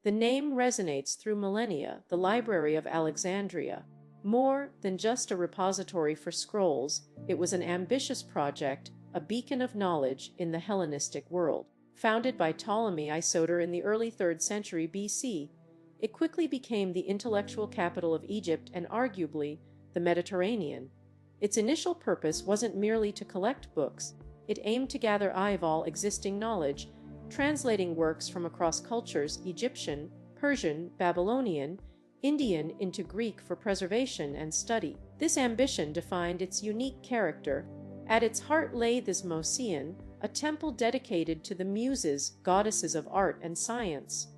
The name resonates through millennia, the Library of Alexandria. More than just a repository for scrolls, it was an ambitious project, a beacon of knowledge in the Hellenistic world. Founded by Ptolemy I Soter in the early 3rd century BC, it quickly became the intellectual capital of Egypt and arguably the Mediterranean. Its initial purpose wasn't merely to collect books, it aimed to gather all existing knowledge, translating works from across cultures, Egyptian, Persian, Babylonian, Indian into Greek for preservation and study. This ambition defined its unique character. At its heart lay the Mosean, a temple dedicated to the Muses, goddesses of art and science.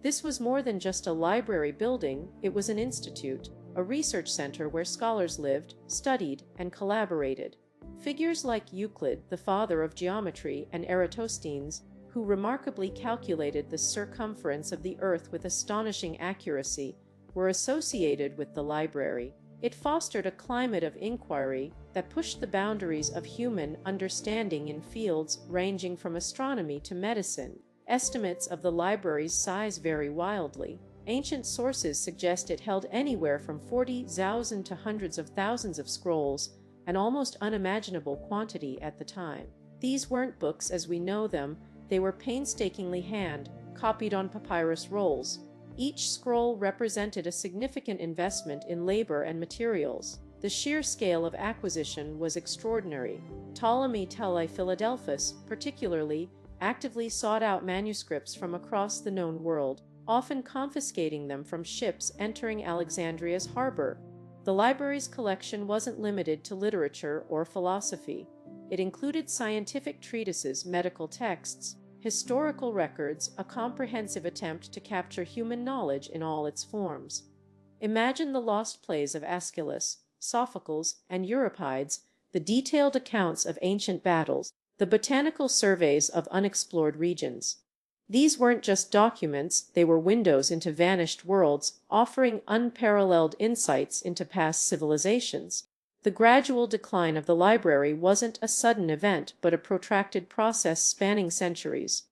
This was more than just a library building, it was an institute, a research center where scholars lived, studied, and collaborated. Figures like Euclid, the father of geometry, and Eratosthenes, who remarkably calculated the circumference of the Earth with astonishing accuracy, were associated with the library. It fostered a climate of inquiry that pushed the boundaries of human understanding in fields ranging from astronomy to medicine. Estimates of the library's size vary wildly. Ancient sources suggest it held anywhere from 40,000 to hundreds of thousands of scrolls, an almost unimaginable quantity at the time. These weren't books as we know them, they were painstakingly hand-copied on papyrus rolls. Each scroll represented a significant investment in labor and materials. The sheer scale of acquisition was extraordinary. Ptolemy I Philadelphus, particularly, actively sought out manuscripts from across the known world, often confiscating them from ships entering Alexandria's harbor. The library's collection wasn't limited to literature or philosophy. It included scientific treatises, medical texts, historical records, a comprehensive attempt to capture human knowledge in all its forms. Imagine the lost plays of Aeschylus, Sophocles, and Euripides, the detailed accounts of ancient battles, the botanical surveys of unexplored regions. These weren't just documents, they were windows into vanished worlds, offering unparalleled insights into past civilizations. The gradual decline of the library wasn't a sudden event but a protracted process spanning centuries.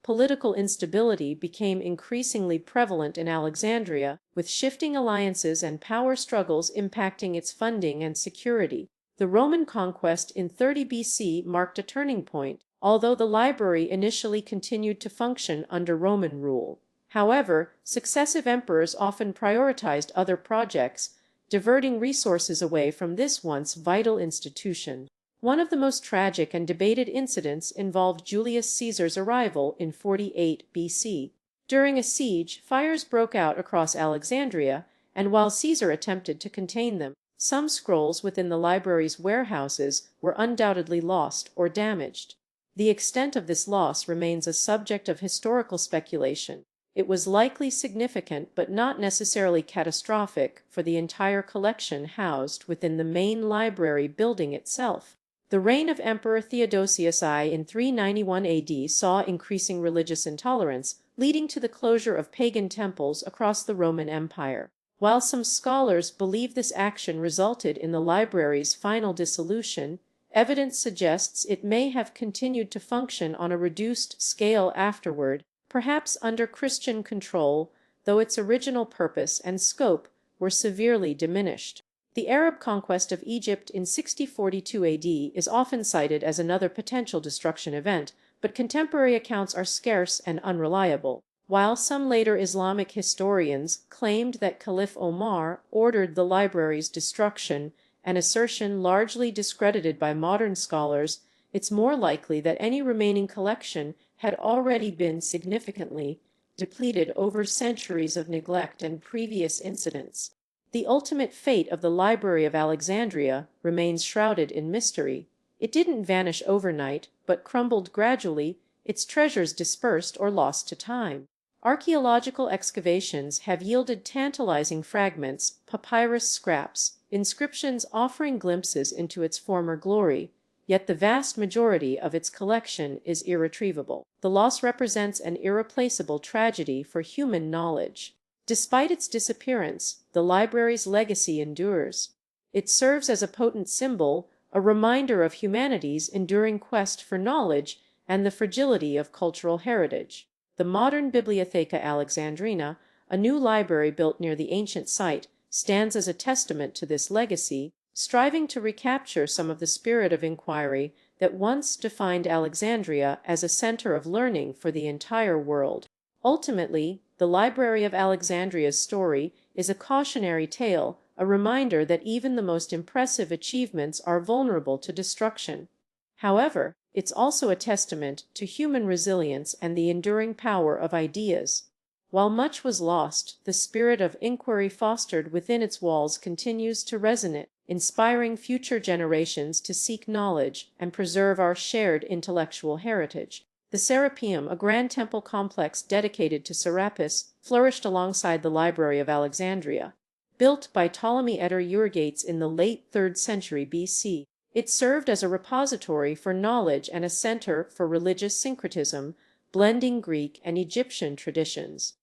Political instability became increasingly prevalent in Alexandria, with shifting alliances and power struggles impacting its funding and security. The Roman conquest in 30 BC marked a turning point, although the library initially continued to function under Roman rule. However, successive emperors often prioritized other projects, diverting resources away from this once vital institution. One of the most tragic and debated incidents involved Julius Caesar's arrival in 48 BC. During a siege, fires broke out across Alexandria, and while Caesar attempted to contain them, some scrolls within the library's warehouses were undoubtedly lost or damaged. The extent of this loss remains a subject of historical speculation. It was likely significant but not necessarily catastrophic for the entire collection housed within the main library building itself. The reign of Emperor Theodosius I in 391 AD saw increasing religious intolerance, leading to the closure of pagan temples across the Roman Empire. While some scholars believe this action resulted in the library's final dissolution, evidence suggests it may have continued to function on a reduced scale afterward, perhaps under Christian control, though its original purpose and scope were severely diminished. The Arab conquest of Egypt in 6042 AD is often cited as another potential destruction event, but contemporary accounts are scarce and unreliable. While some later Islamic historians claimed that Caliph Omar ordered the library's destruction, an assertion largely discredited by modern scholars, it's more likely that any remaining collection had already been significantly depleted over centuries of neglect and previous incidents. The ultimate fate of the Library of Alexandria remains shrouded in mystery. It didn't vanish overnight, but crumbled gradually, its treasures dispersed or lost to time. Archaeological excavations have yielded tantalizing fragments, papyrus scraps, inscriptions offering glimpses into its former glory, yet the vast majority of its collection is irretrievable. The loss represents an irreplaceable tragedy for human knowledge. Despite its disappearance, the library's legacy endures. It serves as a potent symbol, a reminder of humanity's enduring quest for knowledge and the fragility of cultural heritage. The modern Bibliotheca Alexandrina, a new library built near the ancient site, stands as a testament to this legacy, striving to recapture some of the spirit of inquiry that once defined Alexandria as a center of learning for the entire world. Ultimately, the Library of Alexandria's story is a cautionary tale, a reminder that even the most impressive achievements are vulnerable to destruction. However, it's also a testament to human resilience and the enduring power of ideas. While much was lost, the spirit of inquiry fostered within its walls continues to resonate, inspiring future generations to seek knowledge and preserve our shared intellectual heritage. The Serapeum, a grand temple complex dedicated to Serapis, flourished alongside the Library of Alexandria. Built by Ptolemy I Soter in the late 3rd century BC, it served as a repository for knowledge and a center for religious syncretism, blending Greek and Egyptian traditions.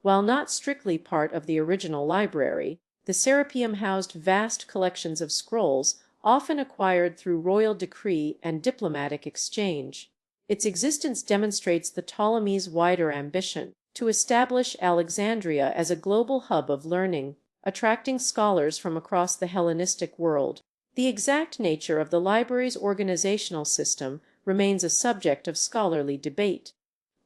While not strictly part of the original library, the Serapeum housed vast collections of scrolls, often acquired through royal decree and diplomatic exchange. Its existence demonstrates the Ptolemies' wider ambition to establish Alexandria as a global hub of learning, attracting scholars from across the Hellenistic world. The exact nature of the library's organizational system remains a subject of scholarly debate.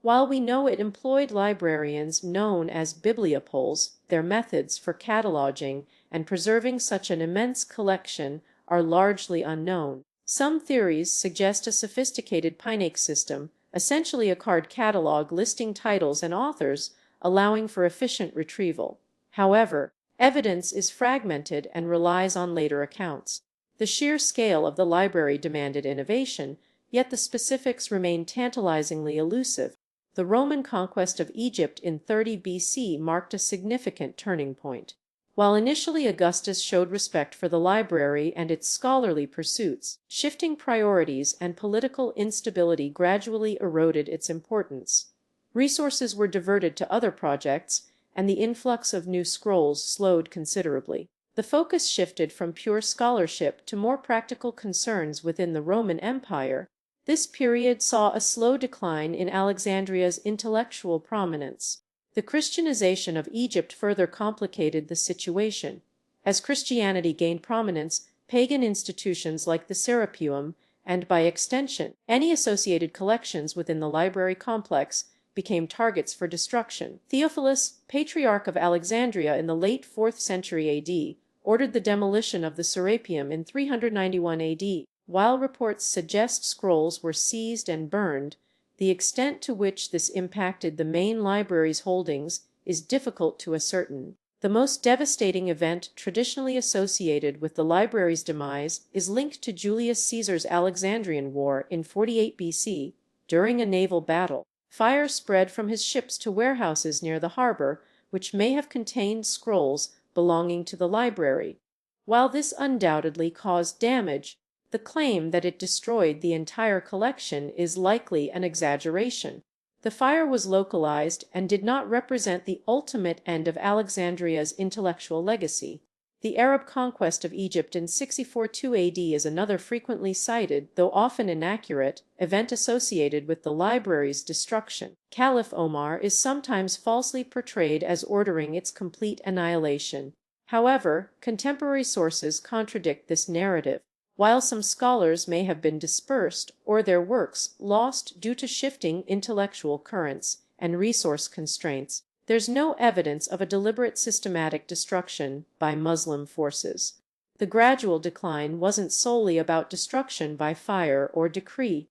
While we know it employed librarians known as bibliopoles, their methods for cataloging and preserving such an immense collection are largely unknown. Some theories suggest a sophisticated Pinake system, essentially a card catalog listing titles and authors, allowing for efficient retrieval. However, evidence is fragmented and relies on later accounts. The sheer scale of the library demanded innovation, yet the specifics remain tantalizingly elusive. The Roman conquest of Egypt in 30 BC marked a significant turning point. While initially Augustus showed respect for the library and its scholarly pursuits, shifting priorities and political instability gradually eroded its importance. Resources were diverted to other projects, and the influx of new scrolls slowed considerably. The focus shifted from pure scholarship to more practical concerns within the Roman Empire. This period saw a slow decline in Alexandria's intellectual prominence. The Christianization of Egypt further complicated the situation. As Christianity gained prominence, pagan institutions like the Serapeum, and by extension, any associated collections within the library complex, became targets for destruction. Theophilus, Patriarch of Alexandria in the late 4th century AD, ordered the demolition of the Serapeum in 391 AD. While reports suggest scrolls were seized and burned, the extent to which this impacted the main library's holdings is difficult to ascertain. The most devastating event traditionally associated with the library's demise is linked to Julius Caesar's Alexandrian War in 48 BC. During a naval battle, fire spread from his ships to warehouses near the harbor, which may have contained scrolls belonging to the library. While this undoubtedly caused damage, the claim that it destroyed the entire collection is likely an exaggeration. The fire was localized and did not represent the ultimate end of Alexandria's intellectual legacy. The Arab conquest of Egypt in 642 AD is another frequently cited, though often inaccurate, event associated with the library's destruction. Caliph Omar is sometimes falsely portrayed as ordering its complete annihilation. However, contemporary sources contradict this narrative. While some scholars may have been dispersed or their works lost due to shifting intellectual currents and resource constraints, there's no evidence of a deliberate systematic destruction by Muslim forces. The gradual decline wasn't solely about destruction by fire or decree.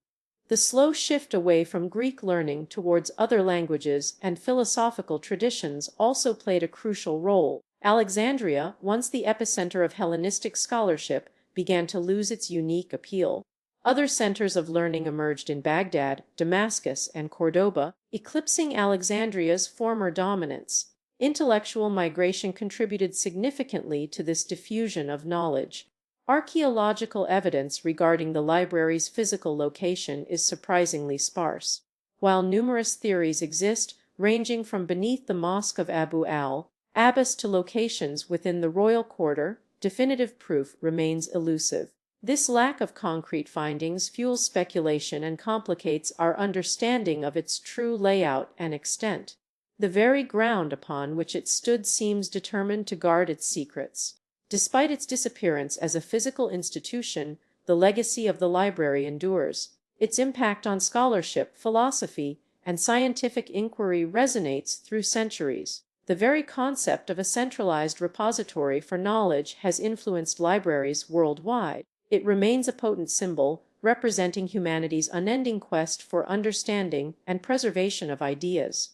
The slow shift away from Greek learning towards other languages and philosophical traditions also played a crucial role. Alexandria, once the epicenter of Hellenistic scholarship, began to lose its unique appeal. Other centers of learning emerged in Baghdad, Damascus, and Cordoba, eclipsing Alexandria's former dominance. Intellectual migration contributed significantly to this diffusion of knowledge. Archaeological evidence regarding the library's physical location is surprisingly sparse. While numerous theories exist, ranging from beneath the Mosque of Abu al-Abbas to locations within the royal quarter, definitive proof remains elusive. This lack of concrete findings fuels speculation and complicates our understanding of its true layout and extent. The very ground upon which it stood seems determined to guard its secrets. Despite its disappearance as a physical institution, the legacy of the library endures. Its impact on scholarship, philosophy, and scientific inquiry resonates through centuries. The very concept of a centralized repository for knowledge has influenced libraries worldwide. It remains a potent symbol representing humanity's unending quest for understanding and preservation of ideas.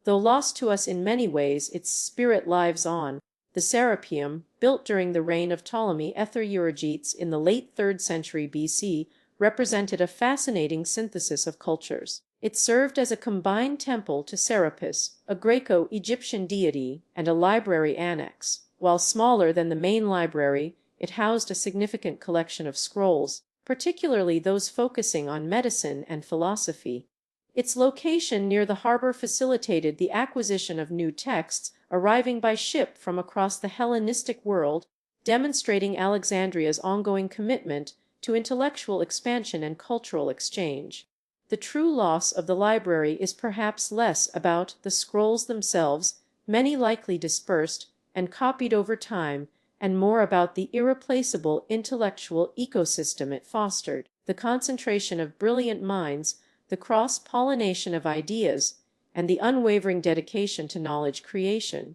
Though lost to us in many ways, its spirit lives on. The Serapeum, built during the reign of Ptolemy I Soter in the late 3rd century BC, represented a fascinating synthesis of cultures. It served as a combined temple to Serapis, a Greco-Egyptian deity, and a library annex. While smaller than the main library, it housed a significant collection of scrolls, particularly those focusing on medicine and philosophy. Its location near the harbor facilitated the acquisition of new texts arriving by ship from across the Hellenistic world, demonstrating Alexandria's ongoing commitment to intellectual expansion and cultural exchange. The true loss of the library is perhaps less about the scrolls themselves, many likely dispersed and copied over time, and more about the irreplaceable intellectual ecosystem it fostered, the concentration of brilliant minds, the cross-pollination of ideas, and the unwavering dedication to knowledge creation.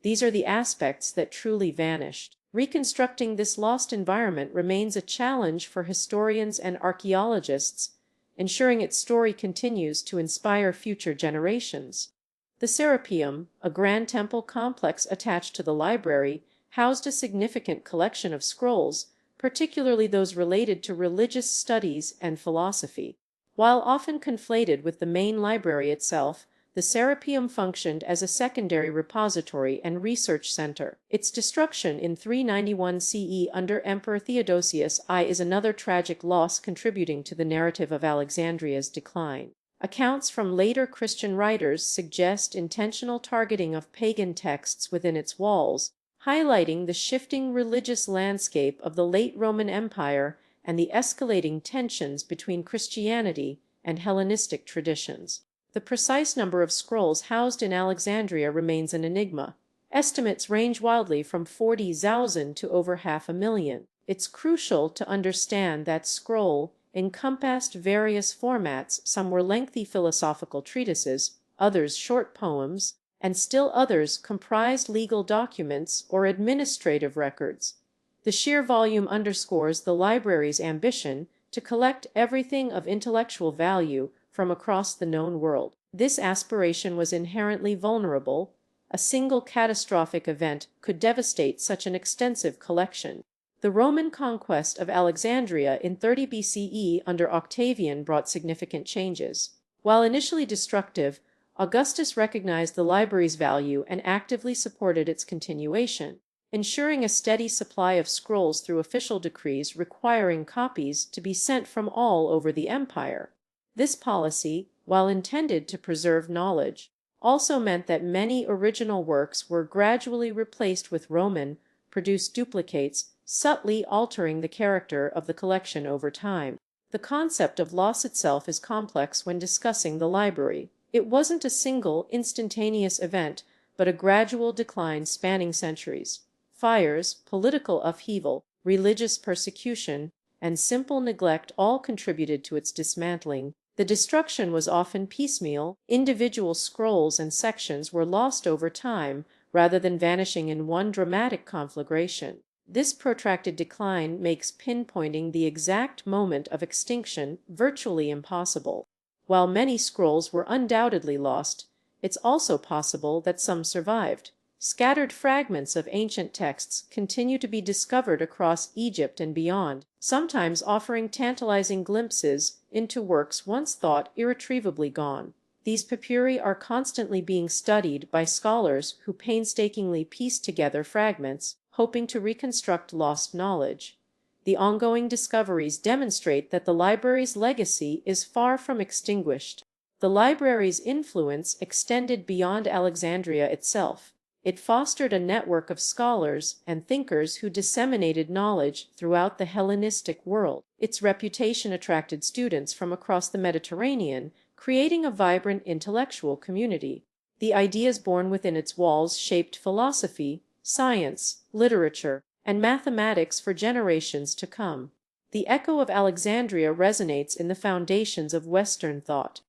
These are the aspects that truly vanished. Reconstructing this lost environment remains a challenge for historians and archaeologists, ensuring its story continues to inspire future generations. The Serapeum, a grand temple complex attached to the library, housed a significant collection of scrolls, particularly those related to religious studies and philosophy. While often conflated with the main library itself, the Serapeum functioned as a secondary repository and research center. Its destruction in 391 CE under Emperor Theodosius I is another tragic loss contributing to the narrative of Alexandria's decline. Accounts from later Christian writers suggest intentional targeting of pagan texts within its walls, highlighting the shifting religious landscape of the late Roman Empire and the escalating tensions between Christianity and Hellenistic traditions. The precise number of scrolls housed in Alexandria remains an enigma. Estimates range wildly from 40,000 to over 500,000. It's crucial to understand that scroll encompassed various formats. Some were lengthy philosophical treatises, others short poems, and still others comprised legal documents or administrative records. The sheer volume underscores the library's ambition to collect everything of intellectual value from across the known world. This aspiration was inherently vulnerable. A single catastrophic event could devastate such an extensive collection. The Roman conquest of Alexandria in 30 BCE under Octavian brought significant changes. While initially destructive, Augustus recognized the library's value and actively supported its continuation, ensuring a steady supply of scrolls through official decrees requiring copies to be sent from all over the empire. This policy, while intended to preserve knowledge, also meant that many original works were gradually replaced with Roman-produced duplicates, subtly altering the character of the collection over time. The concept of loss itself is complex when discussing the library. It wasn't a single, instantaneous event, but a gradual decline spanning centuries. Fires, political upheaval, religious persecution, and simple neglect all contributed to its dismantling. The destruction was often piecemeal. Individual scrolls and sections were lost over time rather than vanishing in one dramatic conflagration. This protracted decline makes pinpointing the exact moment of extinction virtually impossible. While many scrolls were undoubtedly lost, it's also possible that some survived. Scattered fragments of ancient texts continue to be discovered across Egypt and beyond, sometimes offering tantalizing glimpses into works once thought irretrievably gone. These papyri are constantly being studied by scholars who painstakingly piece together fragments, hoping to reconstruct lost knowledge. The ongoing discoveries demonstrate that the library's legacy is far from extinguished. The library's influence extended beyond Alexandria itself. It fostered a network of scholars and thinkers who disseminated knowledge throughout the Hellenistic world. Its reputation attracted students from across the Mediterranean, creating a vibrant intellectual community. The ideas born within its walls shaped philosophy, science, literature, and mathematics for generations to come. The echo of Alexandria resonates in the foundations of Western thought.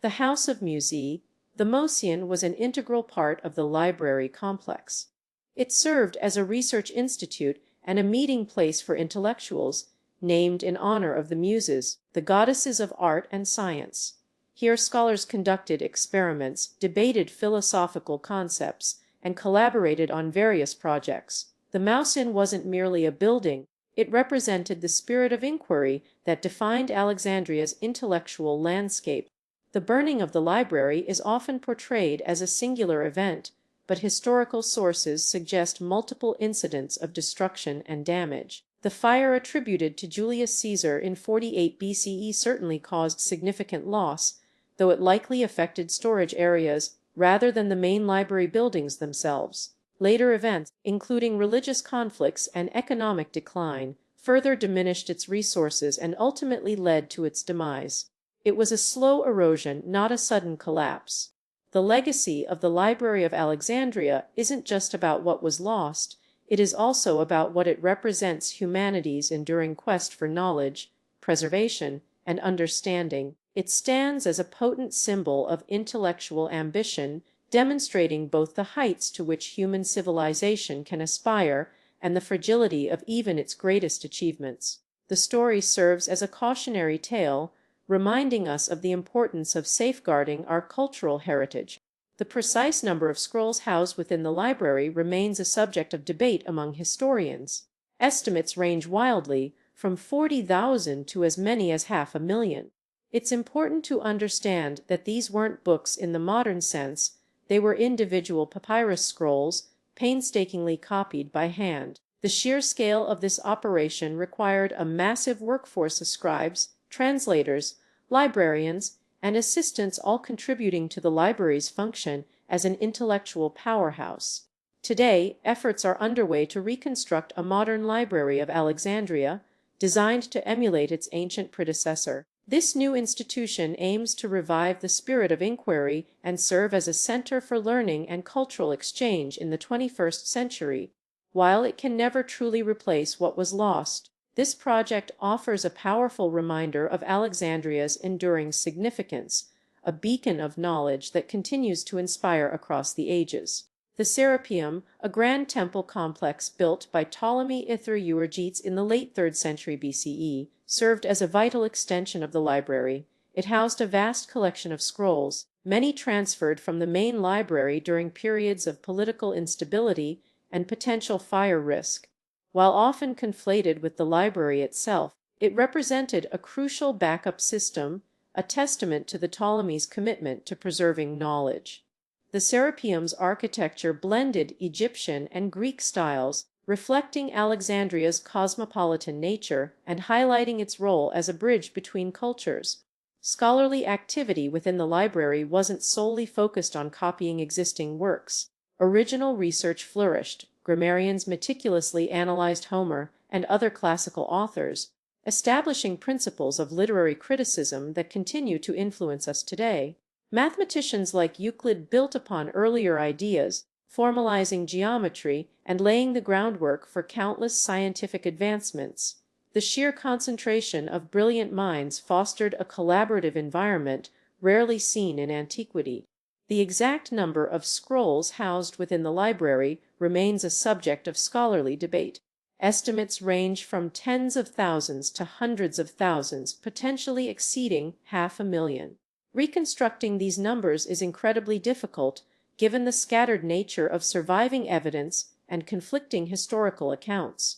The House of Musée, the Motion, was an integral part of the library complex. It served as a research institute and a meeting place for intellectuals, named in honor of the Muses, the goddesses of art and science. Here scholars conducted experiments, debated philosophical concepts, and collaborated on various projects. The Motion wasn't merely a building, it represented the spirit of inquiry that defined Alexandria's intellectual landscape. The burning of the library is often portrayed as a singular event, but historical sources suggest multiple incidents of destruction and damage. The fire attributed to Julius Caesar in 48 BCE certainly caused significant loss, though it likely affected storage areas rather than the main library buildings themselves. Later events, including religious conflicts and economic decline, further diminished its resources and ultimately led to its demise. It was a slow erosion, not a sudden collapse. The legacy of the Library of Alexandria isn't just about what was lost, it is also about what it represents: humanity's enduring quest for knowledge, preservation, and understanding. It stands as a potent symbol of intellectual ambition, demonstrating both the heights to which human civilization can aspire and the fragility of even its greatest achievements. The story serves as a cautionary tale, reminding us of the importance of safeguarding our cultural heritage. The precise number of scrolls housed within the library remains a subject of debate among historians. Estimates range wildly, from 40,000 to as many as 500,000. It's important to understand that these weren't books in the modern sense, they were individual papyrus scrolls, painstakingly copied by hand. The sheer scale of this operation required a massive workforce of scribes, translators, librarians, and assistants, all contributing to the library's function as an intellectual powerhouse. Today, efforts are underway to reconstruct a modern Library of Alexandria, designed to emulate its ancient predecessor. This new institution aims to revive the spirit of inquiry and serve as a center for learning and cultural exchange in the 21st century. While it can never truly replace what was lost, this project offers a powerful reminder of Alexandria's enduring significance, a beacon of knowledge that continues to inspire across the ages. The Serapeum, a grand temple complex built by Ptolemy I Soter in the late 3rd century BCE, served as a vital extension of the library. It housed a vast collection of scrolls, many transferred from the main library during periods of political instability and potential fire risk. While often conflated with the library itself, it represented a crucial backup system, a testament to the Ptolemies' commitment to preserving knowledge. The Serapeum's architecture blended Egyptian and Greek styles, reflecting Alexandria's cosmopolitan nature and highlighting its role as a bridge between cultures. Scholarly activity within the library wasn't solely focused on copying existing works. Original research flourished. Grammarians meticulously analyzed Homer and other classical authors, establishing principles of literary criticism that continue to influence us today. Mathematicians like Euclid built upon earlier ideas, formalizing geometry and laying the groundwork for countless scientific advancements. The sheer concentration of brilliant minds fostered a collaborative environment rarely seen in antiquity. The exact number of scrolls housed within the library remains a subject of scholarly debate. Estimates range from tens of thousands to hundreds of thousands, potentially exceeding 500,000. Reconstructing these numbers is incredibly difficult, given the scattered nature of surviving evidence and conflicting historical accounts.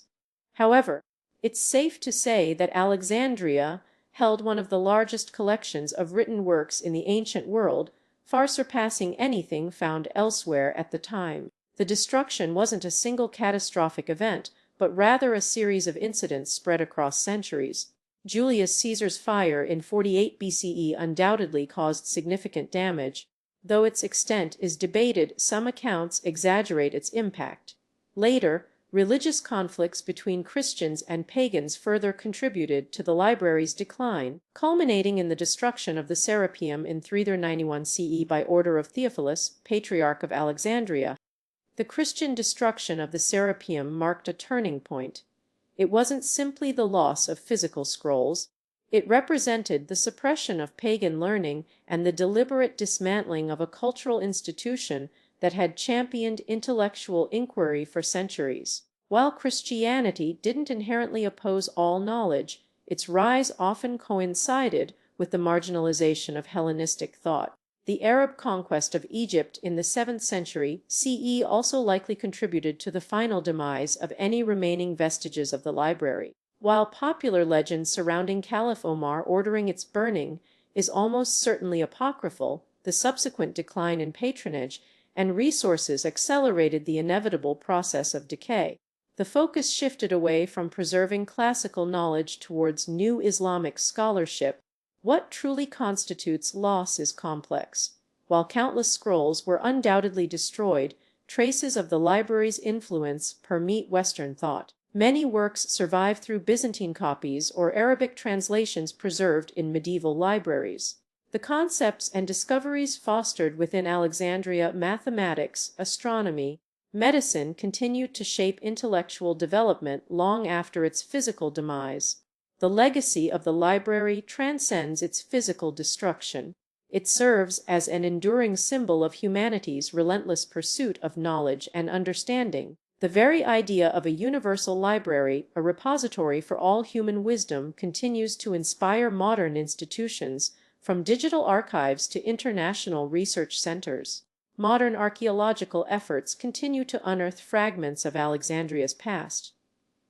However, it's safe to say that Alexandria held one of the largest collections of written works in the ancient world, far surpassing anything found elsewhere at the time. The destruction wasn't a single catastrophic event, but rather a series of incidents spread across centuries. Julius Caesar's fire in 48 BCE undoubtedly caused significant damage, Though its extent is debated, some accounts exaggerate its impact. Later, religious conflicts between Christians and pagans further contributed to the library's decline, culminating in the destruction of the Serapeum in 391 CE by order of Theophilus, Patriarch of Alexandria. The Christian destruction of the Serapeum marked a turning point. It wasn't simply the loss of physical scrolls. It represented the suppression of pagan learning and the deliberate dismantling of a cultural institution that had championed intellectual inquiry for centuries. While Christianity didn't inherently oppose all knowledge, its rise often coincided with the marginalization of Hellenistic thought. The Arab conquest of Egypt in the 7th century CE also likely contributed to the final demise of any remaining vestiges of the library. While popular legend surrounding Caliph Omar ordering its burning is almost certainly apocryphal, the subsequent decline in patronage and resources accelerated the inevitable process of decay. The focus shifted away from preserving classical knowledge towards new Islamic scholarship. What truly constitutes loss is complex. While countless scrolls were undoubtedly destroyed, traces of the library's influence permeate Western thought. Many works survive through Byzantine copies or Arabic translations preserved in medieval libraries. The concepts and discoveries fostered within Alexandria, mathematics, astronomy, medicine, continued to shape intellectual development long after its physical demise. The legacy of the library transcends its physical destruction. It serves as an enduring symbol of humanity's relentless pursuit of knowledge and understanding. The very idea of a universal library, a repository for all human wisdom, continues to inspire modern institutions, from digital archives to international research centers. Modern archaeological efforts continue to unearth fragments of Alexandria's past.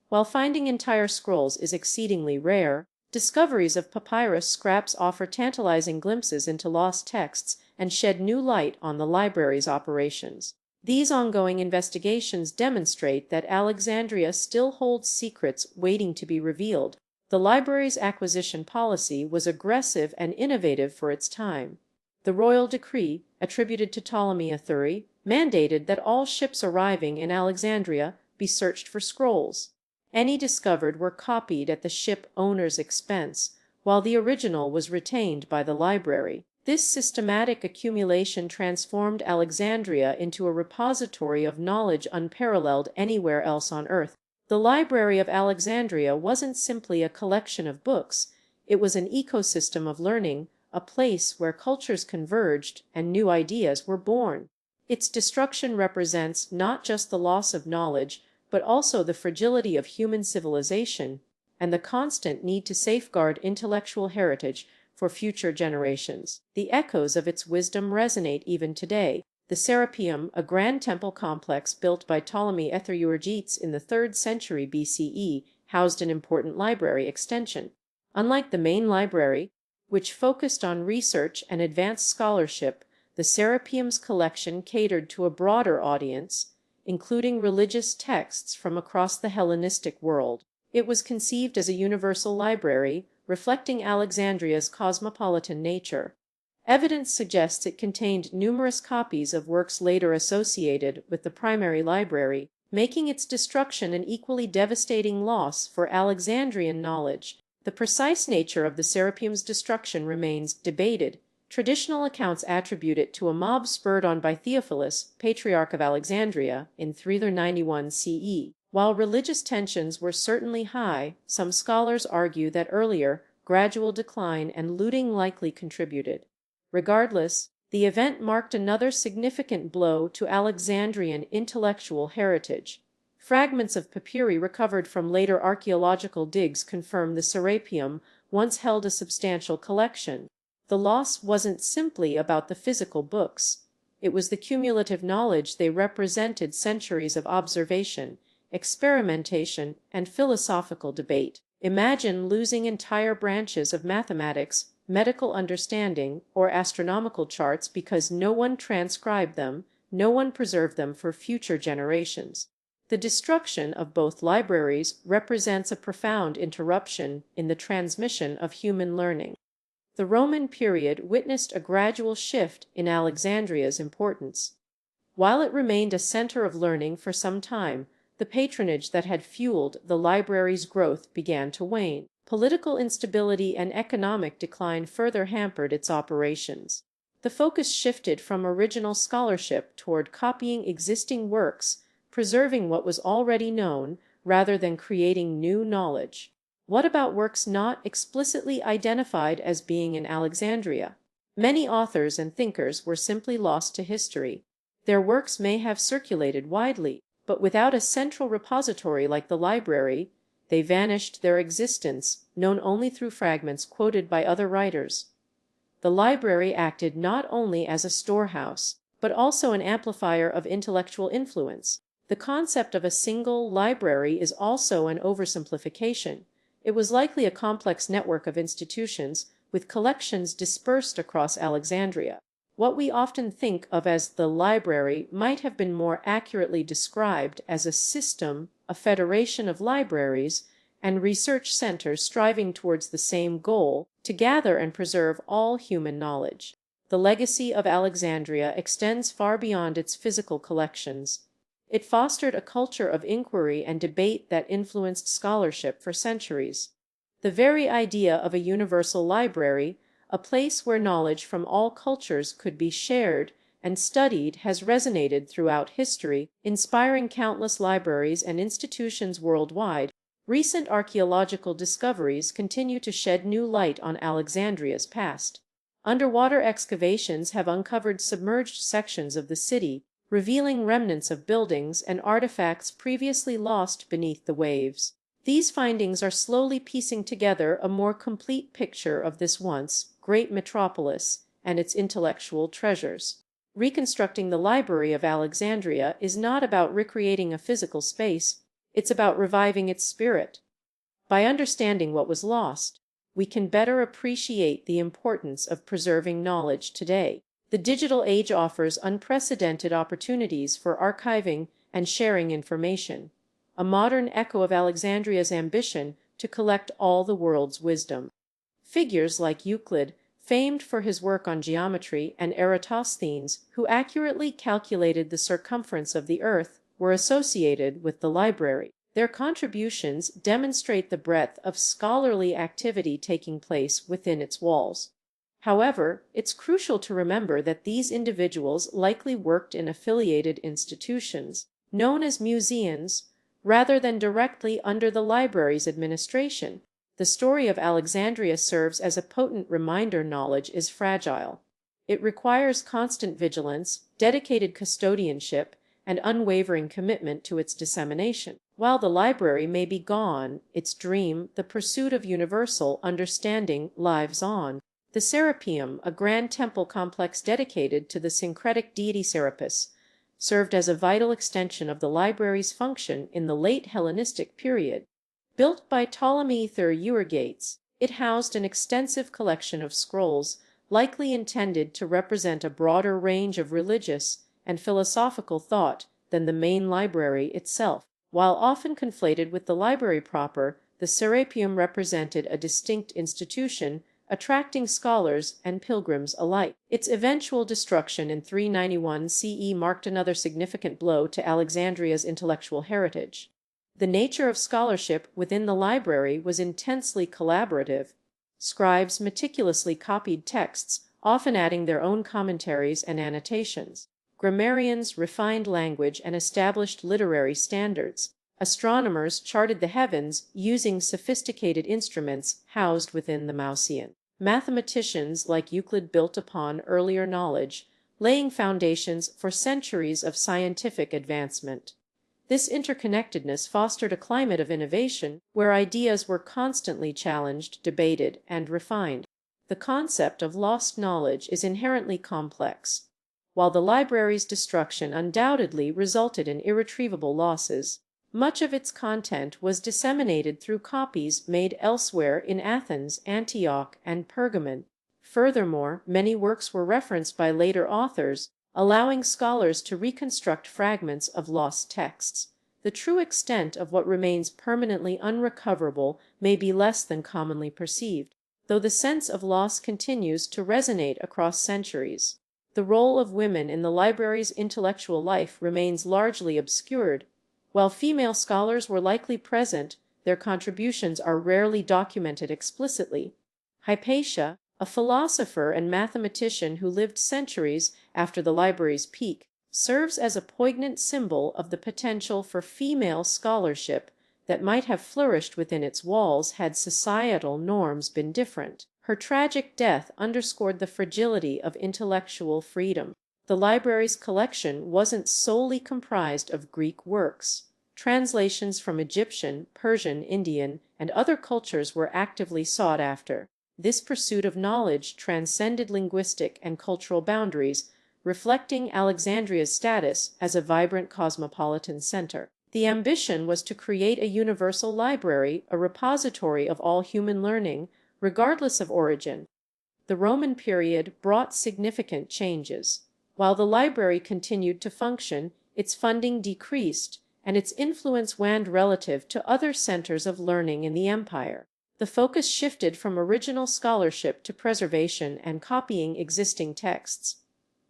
While finding entire scrolls is exceedingly rare, discoveries of papyrus scraps offer tantalizing glimpses into lost texts and shed new light on the library's operations. These ongoing investigations demonstrate that Alexandria still holds secrets waiting to be revealed. The library's acquisition policy was aggressive and innovative for its time. The royal decree, attributed to Ptolemy I, mandated that all ships arriving in Alexandria be searched for scrolls. Any discovered were copied at the ship owner's expense, while the original was retained by the library. This systematic accumulation transformed Alexandria into a repository of knowledge unparalleled anywhere else on Earth. The Library of Alexandria wasn't simply a collection of books, it was an ecosystem of learning, a place where cultures converged and new ideas were born. Its destruction represents not just the loss of knowledge, but also the fragility of human civilization and the constant need to safeguard intellectual heritage for future generations. The echoes of its wisdom resonate even today. The Serapeum, a grand temple complex built by Ptolemy I Soter in the 3rd century BCE, housed an important library extension. Unlike the main library, which focused on research and advanced scholarship, the Serapeum's collection catered to a broader audience, including religious texts from across the Hellenistic world. It was conceived as a universal library, reflecting Alexandria's cosmopolitan nature. Evidence suggests it contained numerous copies of works later associated with the primary library, making its destruction an equally devastating loss for Alexandrian knowledge. The precise nature of the Serapeum's destruction remains debated. Traditional accounts attribute it to a mob spurred on by Theophilus, Patriarch of Alexandria, in 391 CE. While religious tensions were certainly high, some scholars argue that earlier, gradual decline and looting likely contributed. Regardless, the event marked another significant blow to Alexandrian intellectual heritage. Fragments of papyri recovered from later archaeological digs confirm the Serapeum once held a substantial collection. The loss wasn't simply about the physical books. It was the cumulative knowledge they represented: centuries of observation, experimentation, and philosophical debate. Imagine losing entire branches of mathematics, medical understanding, or astronomical charts because no one transcribed them, no one preserved them for future generations. The destruction of both libraries represents a profound interruption in the transmission of human learning. The Roman period witnessed a gradual shift in Alexandria's importance. While it remained a center of learning for some time, the patronage that had fueled the library's growth began to wane. Political instability and economic decline further hampered its operations. The focus shifted from original scholarship toward copying existing works, preserving what was already known, rather than creating new knowledge. What about works not explicitly identified as being in Alexandria? Many authors and thinkers were simply lost to history. Their works may have circulated widely, but without a central repository like the library, they vanished, their existence known only through fragments quoted by other writers. The library acted not only as a storehouse, but also an amplifier of intellectual influence. The concept of a single library is also an oversimplification. It was likely a complex network of institutions with collections dispersed across Alexandria. What we often think of as the library might have been more accurately described as a system, a federation of libraries and research centers striving towards the same goal, to gather and preserve all human knowledge. The legacy of Alexandria extends far beyond its physical collections. It fostered a culture of inquiry and debate that influenced scholarship for centuries. The very idea of a universal library, a place where knowledge from all cultures could be shared and studied, has resonated throughout history, inspiring countless libraries and institutions worldwide. Recent archaeological discoveries continue to shed new light on Alexandria's past. Underwater excavations have uncovered submerged sections of the city, revealing remnants of buildings and artifacts previously lost beneath the waves. These findings are slowly piecing together a more complete picture of this once great metropolis and its intellectual treasures. Reconstructing the Library of Alexandria is not about recreating a physical space, it's about reviving its spirit. By understanding what was lost, we can better appreciate the importance of preserving knowledge today. The digital age offers unprecedented opportunities for archiving and sharing information, a modern echo of Alexandria's ambition to collect all the world's wisdom. Figures like Euclid, famed for his work on geometry, and Eratosthenes, who accurately calculated the circumference of the Earth, were associated with the library. Their contributions demonstrate the breadth of scholarly activity taking place within its walls. However, it's crucial to remember that these individuals likely worked in affiliated institutions, known as museums, rather than directly under the library's administration. The story of Alexandria serves as a potent reminder knowledge is fragile. It requires constant vigilance, dedicated custodianship, and unwavering commitment to its dissemination. While the library may be gone, its dream, the pursuit of universal understanding, lives on. The Serapeum, a grand temple complex dedicated to the syncretic deity Serapis, served as a vital extension of the library's function in the late Hellenistic period. Built by Ptolemy I Euergetes, it housed an extensive collection of scrolls, likely intended to represent a broader range of religious and philosophical thought than the main library itself. While often conflated with the library proper, the Serapeum represented a distinct institution, attracting scholars and pilgrims alike. Its eventual destruction in 391 CE marked another significant blow to Alexandria's intellectual heritage. The nature of scholarship within the library was intensely collaborative. Scribes meticulously copied texts, often adding their own commentaries and annotations. Grammarians refined language and established literary standards. Astronomers charted the heavens using sophisticated instruments housed within the Mauseon. Mathematicians like Euclid built upon earlier knowledge, laying foundations for centuries of scientific advancement. This interconnectedness fostered a climate of innovation where ideas were constantly challenged, debated, and refined. The concept of lost knowledge is inherently complex. While the library's destruction undoubtedly resulted in irretrievable losses, much of its content was disseminated through copies made elsewhere in Athens, Antioch, and Pergamon. Furthermore, many works were referenced by later authors, allowing scholars to reconstruct fragments of lost texts. The true extent of what remains permanently unrecoverable may be less than commonly perceived. though the sense of loss continues to resonate across centuries. The role of women in the library's intellectual life remains largely obscured. While female scholars were likely present, their contributions are rarely documented explicitly. Hypatia, a philosopher and mathematician who lived centuries after the library's peak, serves as a poignant symbol of the potential for female scholarship that might have flourished within its walls had societal norms been different. Her tragic death underscored the fragility of intellectual freedom. The library's collection wasn't solely comprised of Greek works. Translations from Egyptian, Persian, Indian, and other cultures were actively sought after. This pursuit of knowledge transcended linguistic and cultural boundaries, reflecting Alexandria's status as a vibrant cosmopolitan center. The ambition was to create a universal library, a repository of all human learning, regardless of origin. The Roman period brought significant changes. While the library continued to function, its funding decreased, and its influence waned relative to other centers of learning in the empire. The focus shifted from original scholarship to preservation and copying existing texts.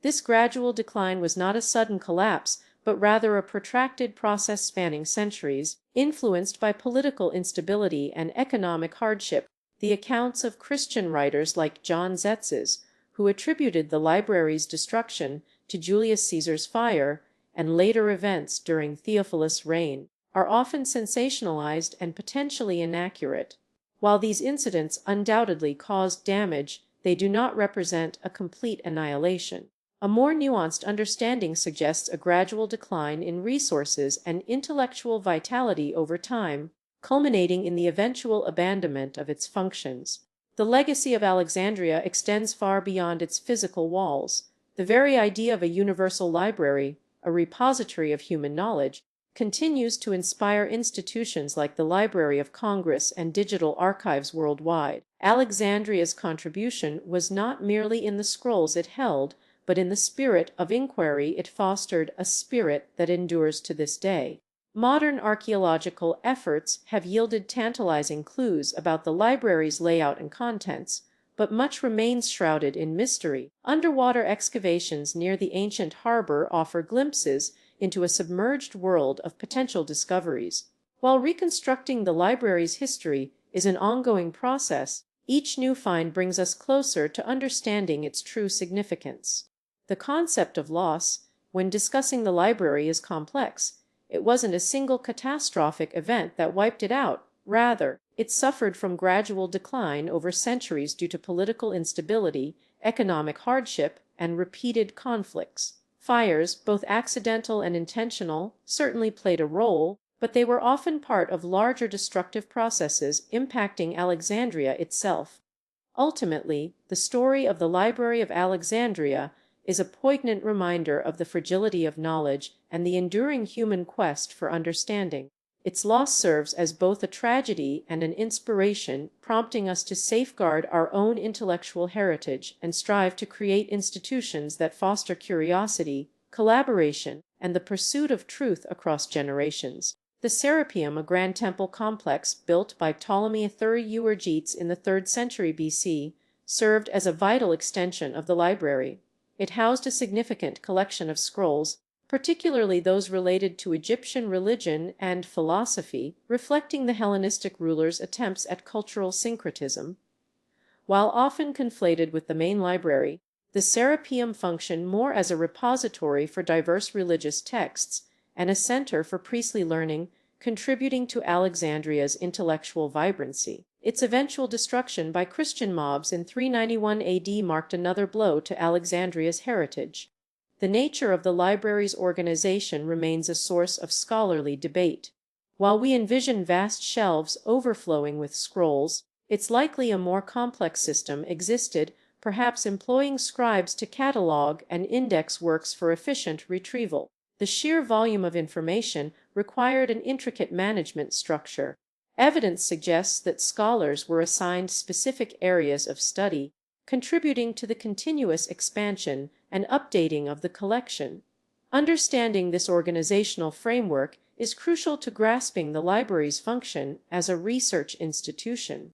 This gradual decline was not a sudden collapse, but rather a protracted process spanning centuries, influenced by political instability and economic hardship. The accounts of Christian writers like John Zetzes, who attributed the library's destruction to Julius Caesar's fire and later events during Theophilus' reign, are often sensationalized and potentially inaccurate. While these incidents undoubtedly caused damage, they do not represent a complete annihilation. A more nuanced understanding suggests a gradual decline in resources and intellectual vitality over time, culminating in the eventual abandonment of its functions. The legacy of Alexandria extends far beyond its physical walls. The very idea of a universal library, a repository of human knowledge, continues to inspire institutions like the Library of Congress and digital archives worldwide. Alexandria's contribution was not merely in the scrolls it held, but in the spirit of inquiry it fostered, a spirit that endures to this day. Modern archaeological efforts have yielded tantalizing clues about the library's layout and contents, but much remains shrouded in mystery. Underwater excavations near the ancient harbor offer glimpses into a submerged world of potential discoveries. While reconstructing the library's history is an ongoing process, each new find brings us closer to understanding its true significance. The concept of loss, when discussing the library, is complex. It wasn't a single catastrophic event that wiped it out. Rather, it suffered from gradual decline over centuries due to political instability, economic hardship, and repeated conflicts. Fires, both accidental and intentional, certainly played a role, but they were often part of larger destructive processes impacting Alexandria itself. Ultimately, the story of the Library of Alexandria is a poignant reminder of the fragility of knowledge and the enduring human quest for understanding. Its loss serves as both a tragedy and an inspiration, prompting us to safeguard our own intellectual heritage and strive to create institutions that foster curiosity, collaboration, and the pursuit of truth across generations. The Serapeum, a grand temple complex built by Ptolemy I Soter in the 3rd century BC, served as a vital extension of the library. It housed a significant collection of scrolls, particularly those related to Egyptian religion and philosophy, reflecting the Hellenistic rulers' attempts at cultural syncretism. While often conflated with the main library, the Serapeum functioned more as a repository for diverse religious texts and a center for priestly learning, contributing to Alexandria's intellectual vibrancy. Its eventual destruction by Christian mobs in 391 AD marked another blow to Alexandria's heritage. The nature of the library's organization remains a source of scholarly debate. While we envision vast shelves overflowing with scrolls, it's likely a more complex system existed, perhaps employing scribes to catalog and index works for efficient retrieval. The sheer volume of information required an intricate management structure. Evidence suggests that scholars were assigned specific areas of study, contributing to the continuous expansion and updating of the collection. Understanding this organizational framework is crucial to grasping the library's function as a research institution.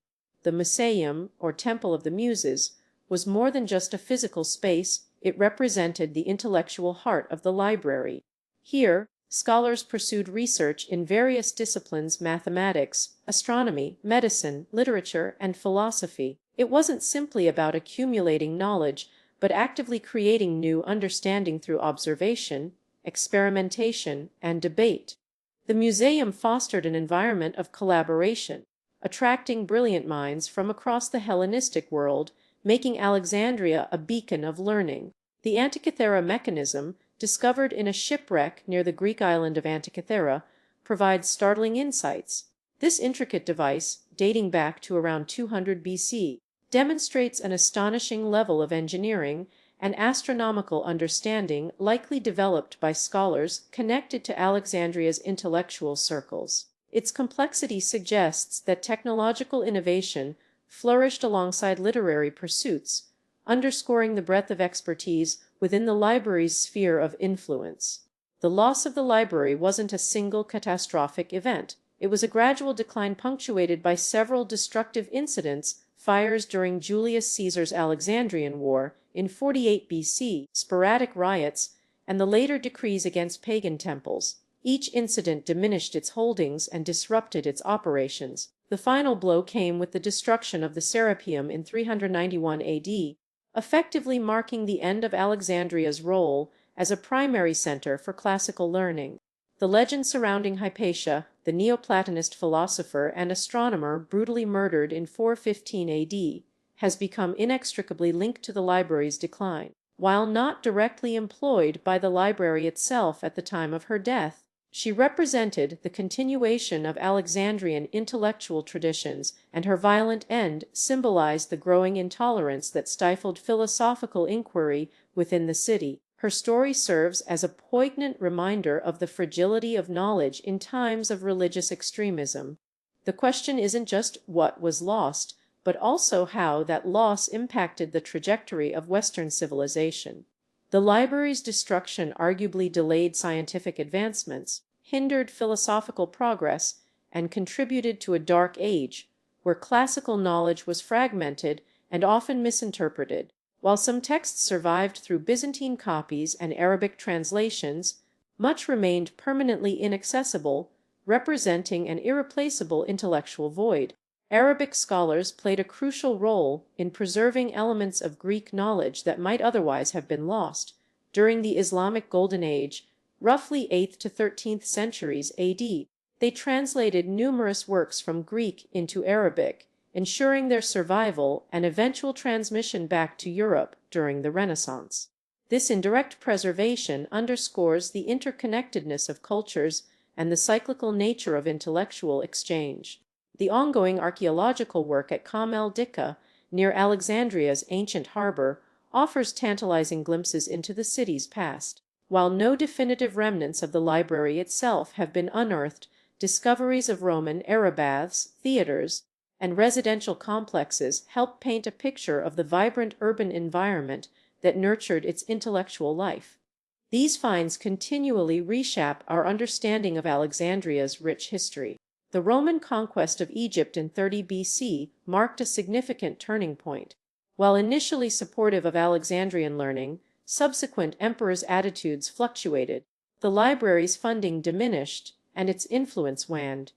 the Museum, or Temple of the Muses, was more than just a physical space, it represented the intellectual heart of the library. Here, scholars pursued research in various disciplines: mathematics, astronomy, medicine, literature, and philosophy. It wasn't simply about accumulating knowledge, but actively creating new understanding through observation, experimentation, and debate. The museum fostered an environment of collaboration, attracting brilliant minds from across the Hellenistic world, making Alexandria a beacon of learning. The Antikythera mechanism, discovered in a shipwreck near the Greek island of Antikythera, provides startling insights. This intricate device, dating back to around 200 BC, demonstrates an astonishing level of engineering and astronomical understanding likely developed by scholars connected to Alexandria's intellectual circles. Its complexity suggests that technological innovation flourished alongside literary pursuits, underscoring the breadth of expertise within the library's sphere of influence. The loss of the library wasn't a single catastrophic event. It was a gradual decline punctuated by several destructive incidents: fires during Julius Caesar's Alexandrian War in 48 BC, sporadic riots, and the later decrees against pagan temples. Each incident diminished its holdings and disrupted its operations. The final blow came with the destruction of the Serapeum in 391 AD, effectively marking the end of Alexandria's role as a primary center for classical learning. The legend surrounding Hypatia, the Neoplatonist philosopher and astronomer brutally murdered in 415 AD, has become inextricably linked to the library's decline. While not directly employed by the library itself at the time of her death, she represented the continuation of Alexandrian intellectual traditions, and her violent end symbolized the growing intolerance that stifled philosophical inquiry within the city. Her story serves as a poignant reminder of the fragility of knowledge in times of religious extremism. The question isn't just what was lost, but also how that loss impacted the trajectory of Western civilization. The library's destruction arguably delayed scientific advancements, hindered philosophical progress, and contributed to a dark age where classical knowledge was fragmented and often misinterpreted. While some texts survived through Byzantine copies and Arabic translations, much remained permanently inaccessible, representing an irreplaceable intellectual void. Arabic scholars played a crucial role in preserving elements of Greek knowledge that might otherwise have been lost. During the Islamic Golden Age, roughly 8th to 13th centuries AD, they translated numerous works from Greek into Arabic, ensuring their survival and eventual transmission back to Europe during the Renaissance. This indirect preservation underscores the interconnectedness of cultures and the cyclical nature of intellectual exchange. The ongoing archaeological work at Kam el-Dikka, near Alexandria's ancient harbor, offers tantalizing glimpses into the city's past. While no definitive remnants of the library itself have been unearthed, discoveries of Roman era baths, theaters, and residential complexes help paint a picture of the vibrant urban environment that nurtured its intellectual life. These finds continually reshape our understanding of Alexandria's rich history. The Roman conquest of Egypt in 30 BC marked a significant turning point. While initially supportive of Alexandrian learning, subsequent emperors' attitudes fluctuated. The library's funding diminished, and its influence waned.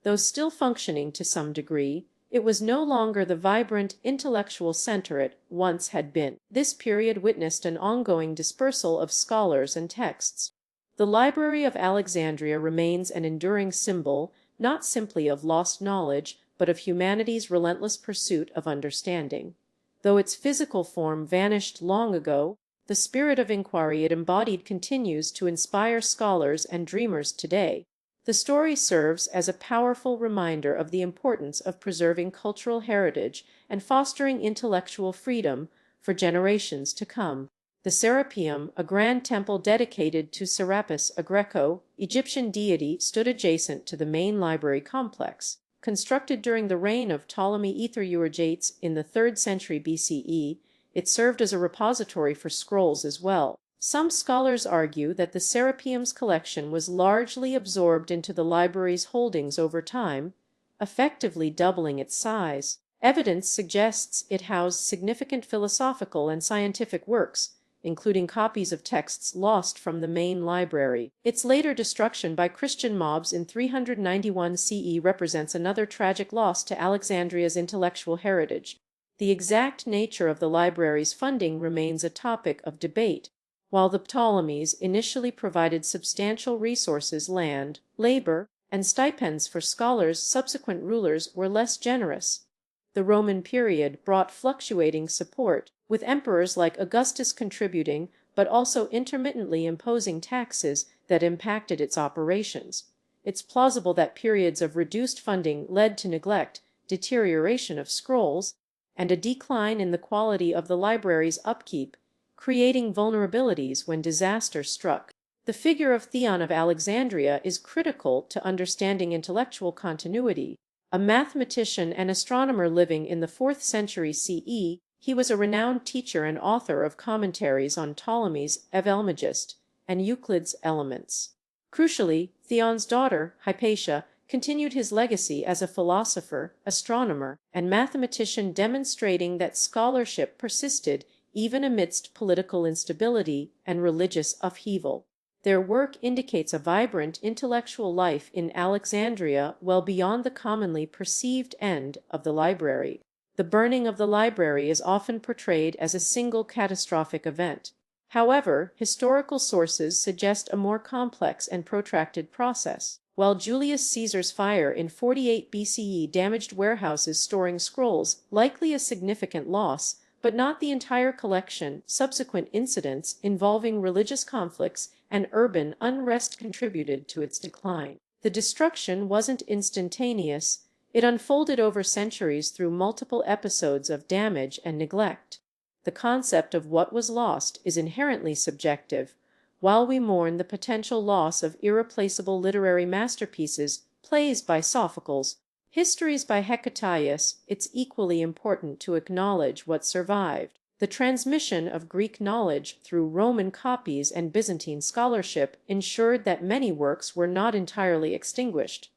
Though still functioning to some degree, it was no longer the vibrant intellectual center it once had been. This period witnessed an ongoing dispersal of scholars and texts. The Library of Alexandria remains an enduring symbol, not simply of lost knowledge, but of humanity's relentless pursuit of understanding. Though its physical form vanished long ago, the spirit of inquiry it embodied continues to inspire scholars and dreamers today. The story serves as a powerful reminder of the importance of preserving cultural heritage and fostering intellectual freedom for generations to come. The Serapeum, a grand temple dedicated to Serapis, a Greco-Egyptian deity, stood adjacent to the main library complex. Constructed during the reign of Ptolemy I Soter in the 3rd century BCE, it served as a repository for scrolls as well. Some scholars argue that the Serapeum's collection was largely absorbed into the library's holdings over time, effectively doubling its size. Evidence suggests it housed significant philosophical and scientific works, including copies of texts lost from the main library. Its later destruction by Christian mobs in 391 CE represents another tragic loss to Alexandria's intellectual heritage. The exact nature of the library's funding remains a topic of debate. While the Ptolemies initially provided substantial resources, land, labor, and stipends for scholars, subsequent rulers were less generous. The Roman period brought fluctuating support, with emperors like Augustus contributing but also intermittently imposing taxes that impacted its operations. It's plausible that periods of reduced funding led to neglect, deterioration of scrolls, and a decline in the quality of the library's upkeep, creating vulnerabilities when disaster struck. The figure of Theon of Alexandria is critical to understanding intellectual continuity. A mathematician and astronomer living in the 4th century CE, he was a renowned teacher and author of commentaries on Ptolemy's Almagest and Euclid's Elements. Crucially, Theon's daughter, Hypatia, continued his legacy as a philosopher, astronomer, and mathematician, demonstrating that scholarship persisted even amidst political instability and religious upheaval. Their work indicates a vibrant intellectual life in Alexandria well beyond the commonly perceived end of the library. The burning of the library is often portrayed as a single catastrophic event. However, historical sources suggest a more complex and protracted process. While Julius Caesar's fire in 48 BCE damaged warehouses storing scrolls, likely a significant loss, but not the entire collection, subsequent incidents involving religious conflicts and urban unrest contributed to its decline. The destruction wasn't instantaneous. It unfolded over centuries through multiple episodes of damage and neglect. The concept of what was lost is inherently subjective. While we mourn the potential loss of irreplaceable literary masterpieces, plays by Sophocles, histories by Hecataeus, it's equally important to acknowledge what survived. The transmission of Greek knowledge through Roman copies and Byzantine scholarship ensured that many works were not entirely extinguished.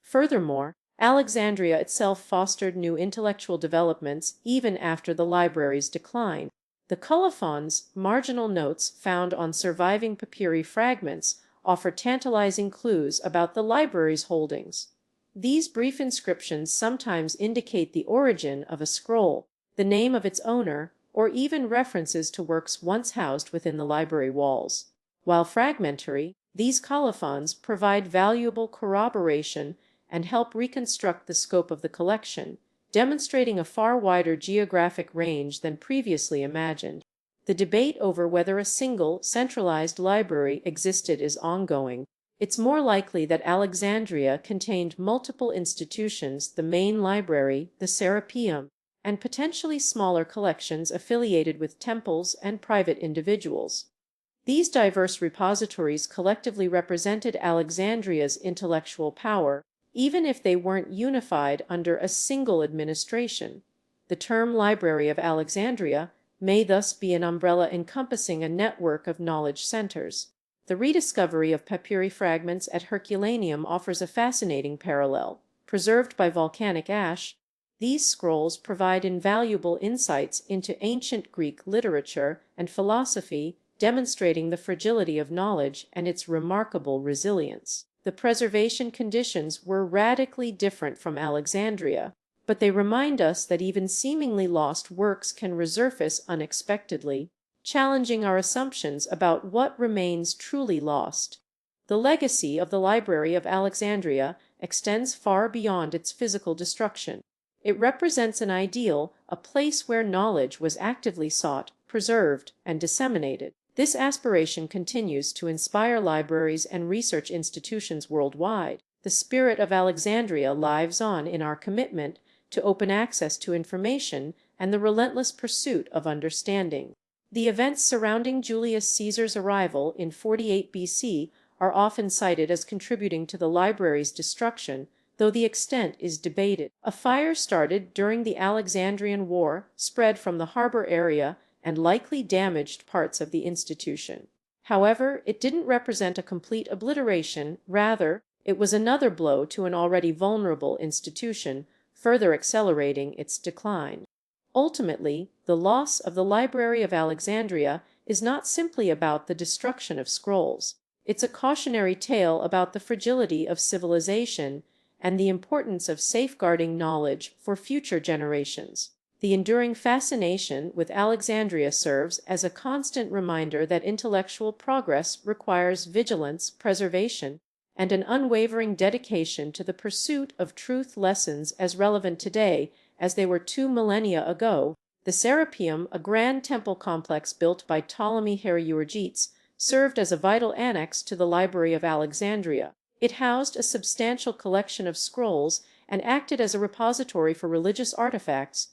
Furthermore, Alexandria itself fostered new intellectual developments even after the library's decline. The colophons, marginal notes found on surviving papyri fragments, offer tantalizing clues about the library's holdings. These brief inscriptions sometimes indicate the origin of a scroll, the name of its owner, or even references to works once housed within the library walls. While fragmentary, these colophons provide valuable corroboration and help reconstruct the scope of the collection, demonstrating a far wider geographic range than previously imagined. The debate over whether a single, centralized library existed is ongoing. It's more likely that Alexandria contained multiple institutions, the main library, the Serapeum, and potentially smaller collections affiliated with temples and private individuals. These diverse repositories collectively represented Alexandria's intellectual power, even if they weren't unified under a single administration. The term Library of Alexandria may thus be an umbrella encompassing a network of knowledge centers. The rediscovery of papyri fragments at Herculaneum offers a fascinating parallel. Preserved by volcanic ash, these scrolls provide invaluable insights into ancient Greek literature and philosophy, demonstrating the fragility of knowledge and its remarkable resilience. The preservation conditions were radically different from Alexandria, but they remind us that even seemingly lost works can resurface unexpectedly, challenging our assumptions about what remains truly lost. The legacy of the Library of Alexandria extends far beyond its physical destruction. It represents an ideal, a place where knowledge was actively sought, preserved, and disseminated. This aspiration continues to inspire libraries and research institutions worldwide. The spirit of Alexandria lives on in our commitment to open access to information and the relentless pursuit of understanding. The events surrounding Julius Caesar's arrival in 48 BC are often cited as contributing to the library's destruction, though the extent is debated. A fire started during the Alexandrian War, spread from the harbor area, and likely damaged parts of the institution. However, it didn't represent a complete obliteration. Rather, it was another blow to an already vulnerable institution, further accelerating its decline. Ultimately, the loss of the Library of Alexandria is not simply about the destruction of scrolls. It's a cautionary tale about the fragility of civilization and the importance of safeguarding knowledge for future generations. The enduring fascination with Alexandria serves as a constant reminder that intellectual progress requires vigilance, preservation, and an unwavering dedication to the pursuit of truth. Lessons as relevant today as they were 2 millennia ago. The Serapeum, a grand temple complex built by Ptolemy I Soter, served as a vital annex to the Library of Alexandria. It housed a substantial collection of scrolls and acted as a repository for religious artifacts,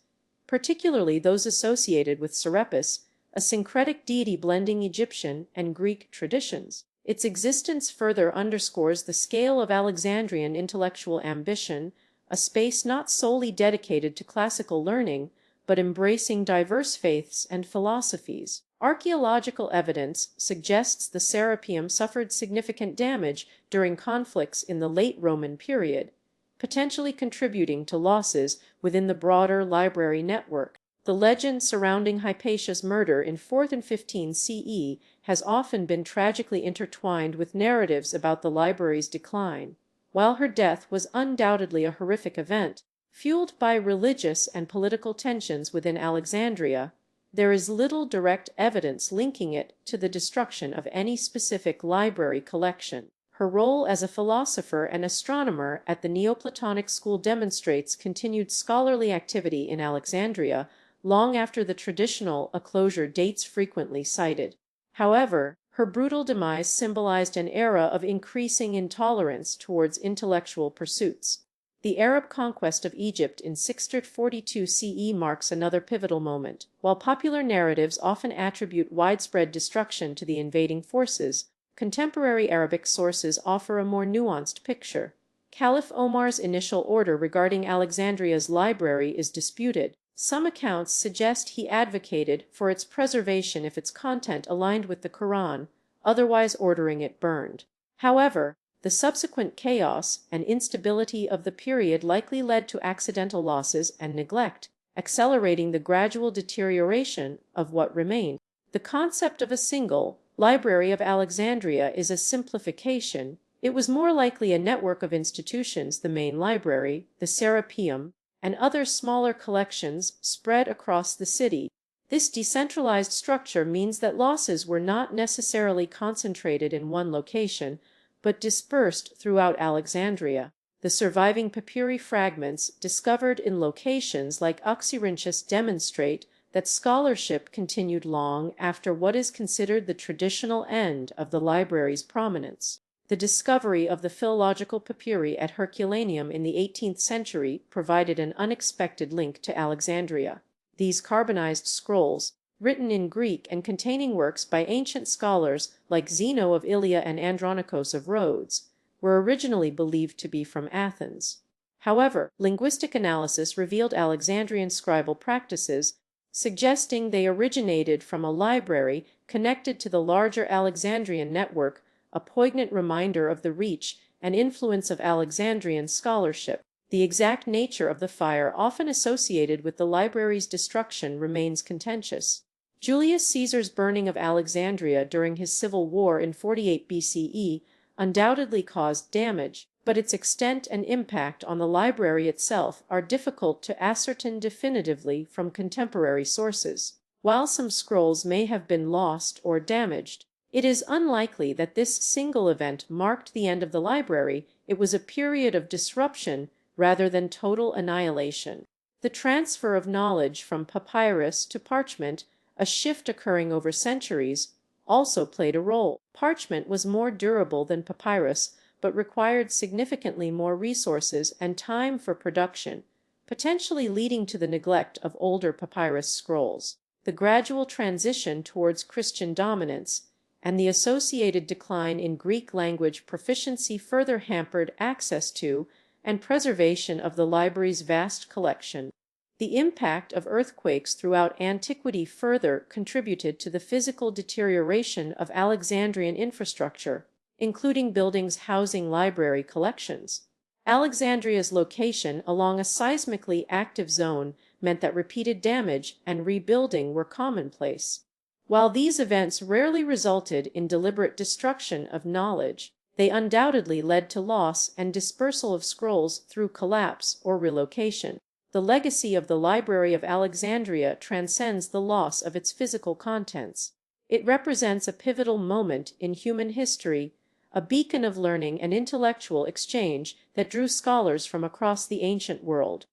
particularly those associated with Serapis, a syncretic deity blending Egyptian and Greek traditions. Its existence further underscores the scale of Alexandrian intellectual ambition, a space not solely dedicated to classical learning, but embracing diverse faiths and philosophies. Archaeological evidence suggests the Serapeum suffered significant damage during conflicts in the late Roman period, potentially contributing to losses within the broader library network. The legend surrounding Hypatia's murder in 4th and 15 CE has often been tragically intertwined with narratives about the library's decline. While her death was undoubtedly a horrific event, fueled by religious and political tensions within Alexandria, there is little direct evidence linking it to the destruction of any specific library collection. Her role as a philosopher and astronomer at the Neoplatonic school demonstrates continued scholarly activity in Alexandria long after the traditional closure dates frequently cited. However, her brutal demise symbolized an era of increasing intolerance towards intellectual pursuits. The Arab conquest of Egypt in 642 CE marks another pivotal moment. While popular narratives often attribute widespread destruction to the invading forces, contemporary Arabic sources offer a more nuanced picture. Caliph Omar's initial order regarding Alexandria's library is disputed. Some accounts suggest he advocated for its preservation if its content aligned with the Quran, otherwise ordering it burned. However, the subsequent chaos and instability of the period likely led to accidental losses and neglect, accelerating the gradual deterioration of what remained. The concept of a single Library of Alexandria is a simplification. It was more likely a network of institutions, the main library, the Serapeum, and other smaller collections spread across the city. This decentralized structure means that losses were not necessarily concentrated in one location, but dispersed throughout Alexandria. The surviving papyri fragments discovered in locations like Oxyrhynchus demonstrate that scholarship continued long after what is considered the traditional end of the library's prominence. The discovery of the philological papyri at Herculaneum in the 18th century provided an unexpected link to Alexandria. These carbonized scrolls, written in Greek and containing works by ancient scholars like Zeno of Ilia and Andronikos of Rhodes, were originally believed to be from Athens. However, linguistic analysis revealed Alexandrian scribal practices, suggesting they originated from a library connected to the larger Alexandrian network, a poignant reminder of the reach and influence of Alexandrian scholarship. The exact nature of the fire often associated with the library's destruction remains contentious. Julius Caesar's burning of Alexandria during his civil war in 48 BCE undoubtedly caused damage, but its extent and impact on the library itself are difficult to ascertain definitively from contemporary sources. While some scrolls may have been lost or damaged, it is unlikely that this single event marked the end of the library. It was a period of disruption rather than total annihilation. The transfer of knowledge from papyrus to parchment, a shift occurring over centuries, also played a role. Parchment was more durable than papyrus, but required significantly more resources and time for production, potentially leading to the neglect of older papyrus scrolls. The gradual transition towards Christian dominance and the associated decline in Greek language proficiency further hampered access to and preservation of the library's vast collection. The impact of earthquakes throughout antiquity further contributed to the physical deterioration of Alexandrian infrastructure, including buildings housing library collections. Alexandria's location along a seismically active zone meant that repeated damage and rebuilding were commonplace. While these events rarely resulted in deliberate destruction of knowledge, they undoubtedly led to loss and dispersal of scrolls through collapse or relocation. The legacy of the Library of Alexandria transcends the loss of its physical contents. It represents a pivotal moment in human history, a beacon of learning and intellectual exchange that drew scholars from across the ancient world.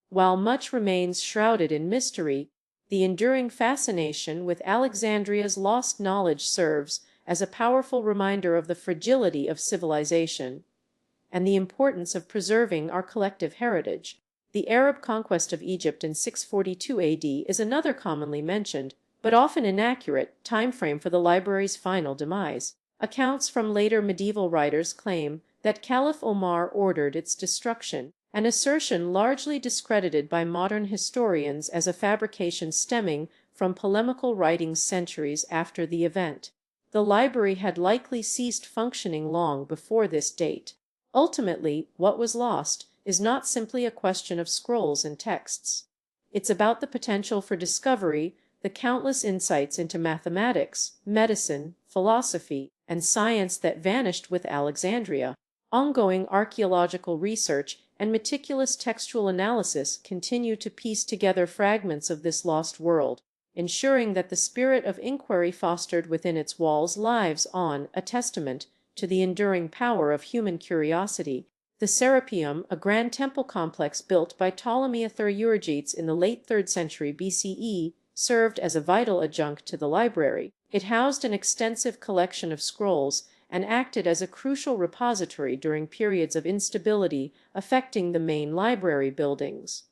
While much remains shrouded in mystery, the enduring fascination with Alexandria's lost knowledge serves as a powerful reminder of the fragility of civilization and the importance of preserving our collective heritage. The Arab conquest of Egypt in 642 AD is another commonly mentioned, but often inaccurate, timeframe for the library's final demise. Accounts from later medieval writers claim that Caliph Omar ordered its destruction, an assertion largely discredited by modern historians as a fabrication stemming from polemical writings centuries after the event. The library had likely ceased functioning long before this date. Ultimately, what was lost is not simply a question of scrolls and texts. It's about the potential for discovery, the countless insights into mathematics, medicine, philosophy, and science that vanished with Alexandria. Ongoing archaeological research and meticulous textual analysis continue to piece together fragments of this lost world, ensuring that the spirit of inquiry fostered within its walls lives on, a testament to the enduring power of human curiosity. The Serapeum, a grand temple complex built by Ptolemy I Soter in the late 3rd century BCE, served as a vital adjunct to the library. It housed an extensive collection of scrolls and acted as a crucial repository during periods of instability affecting the main library buildings.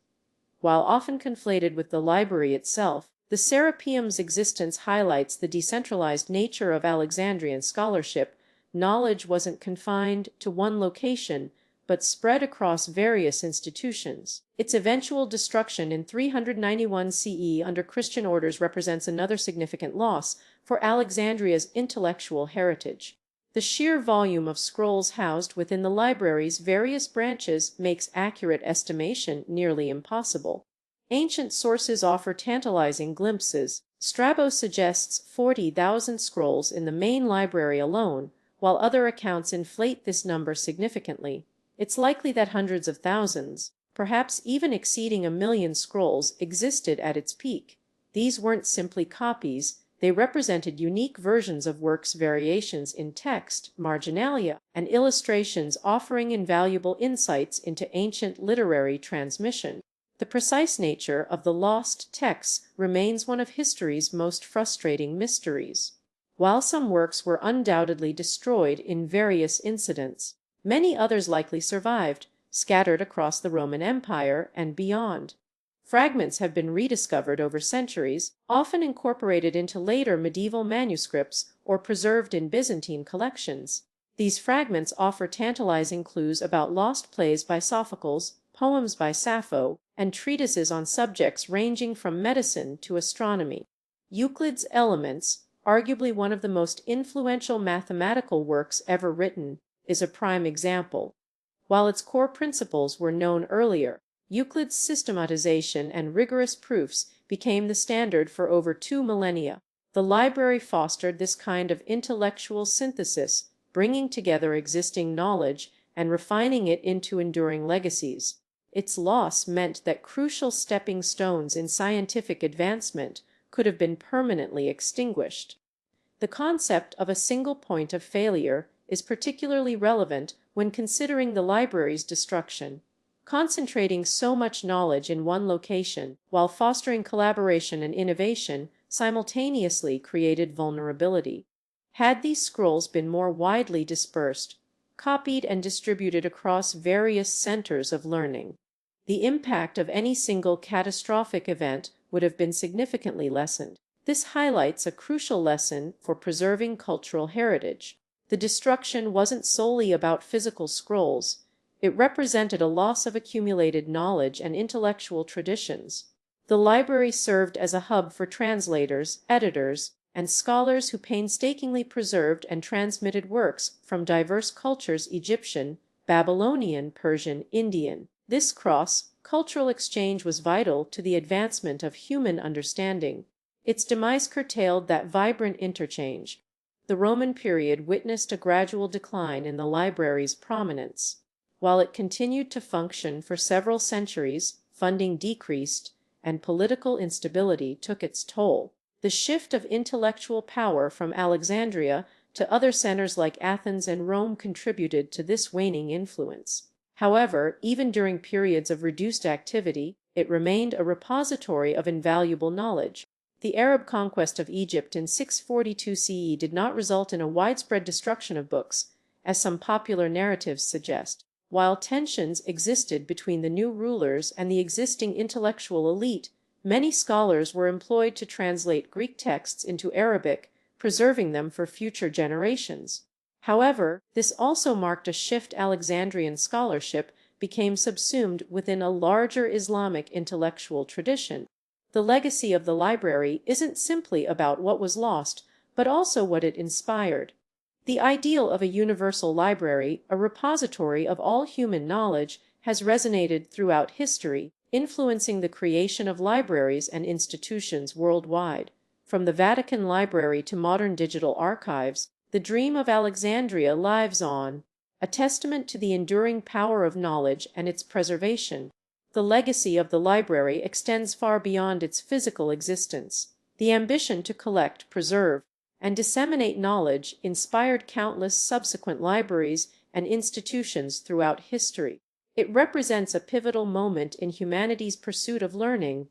While often conflated with the library itself, the Serapeum's existence highlights the decentralized nature of Alexandrian scholarship. Knowledge wasn't confined to one location, but spread across various institutions. Its eventual destruction in 391 CE under Christian orders represents another significant loss for Alexandria's intellectual heritage. The sheer volume of scrolls housed within the library's various branches makes accurate estimation nearly impossible. Ancient sources offer tantalizing glimpses. Strabo suggests 40,000 scrolls in the main library alone, while other accounts inflate this number significantly. It's likely that hundreds of thousands, perhaps even exceeding 1,000,000 scrolls, existed at its peak. These weren't simply copies, they represented unique versions of works, variations in text, marginalia, and illustrations offering invaluable insights into ancient literary transmission. The precise nature of the lost texts remains one of history's most frustrating mysteries. While some works were undoubtedly destroyed in various incidents, many others likely survived, scattered across the Roman Empire and beyond. Fragments have been rediscovered over centuries, often incorporated into later medieval manuscripts or preserved in Byzantine collections. These fragments offer tantalizing clues about lost plays by Sophocles, poems by Sappho, and treatises on subjects ranging from medicine to astronomy. Euclid's Elements, arguably one of the most influential mathematical works ever written, is a prime example. While its core principles were known earlier, Euclid's systematization and rigorous proofs became the standard for over 2 millennia. The library fostered this kind of intellectual synthesis, bringing together existing knowledge and refining it into enduring legacies. Its loss meant that crucial stepping stones in scientific advancement could have been permanently extinguished. The concept of a single point of failure is particularly relevant when considering the library's destruction. Concentrating so much knowledge in one location while fostering collaboration and innovation simultaneously created vulnerability. Had these scrolls been more widely dispersed, copied and distributed across various centers of learning, the impact of any single catastrophic event would have been significantly lessened. This highlights a crucial lesson for preserving cultural heritage. The destruction wasn't solely about physical scrolls. It represented a loss of accumulated knowledge and intellectual traditions. The library served as a hub for translators, editors, and scholars who painstakingly preserved and transmitted works from diverse cultures: Egyptian, Babylonian, Persian, Indian. This cross-cultural exchange was vital to the advancement of human understanding. Its demise curtailed that vibrant interchange. The Roman period witnessed a gradual decline in the library's prominence. While it continued to function for several centuries, funding decreased, and political instability took its toll. The shift of intellectual power from Alexandria to other centers like Athens and Rome contributed to this waning influence. However, even during periods of reduced activity, it remained a repository of invaluable knowledge. The Arab conquest of Egypt in 642 CE did not result in a widespread destruction of books, as some popular narratives suggest. While tensions existed between the new rulers and the existing intellectual elite, many scholars were employed to translate Greek texts into Arabic, preserving them for future generations. However, this also marked a shift. Alexandrian scholarship became subsumed within a larger Islamic intellectual tradition. The legacy of the library isn't simply about what was lost, but also what it inspired. The ideal of a universal library, a repository of all human knowledge, has resonated throughout history, influencing the creation of libraries and institutions worldwide. From the Vatican Library to modern digital archives, the dream of Alexandria lives on, a testament to the enduring power of knowledge and its preservation. The legacy of the library extends far beyond its physical existence. The ambition to collect, preserve, and disseminate knowledge inspired countless subsequent libraries and institutions throughout history. It represents a pivotal moment in humanity's pursuit of learning,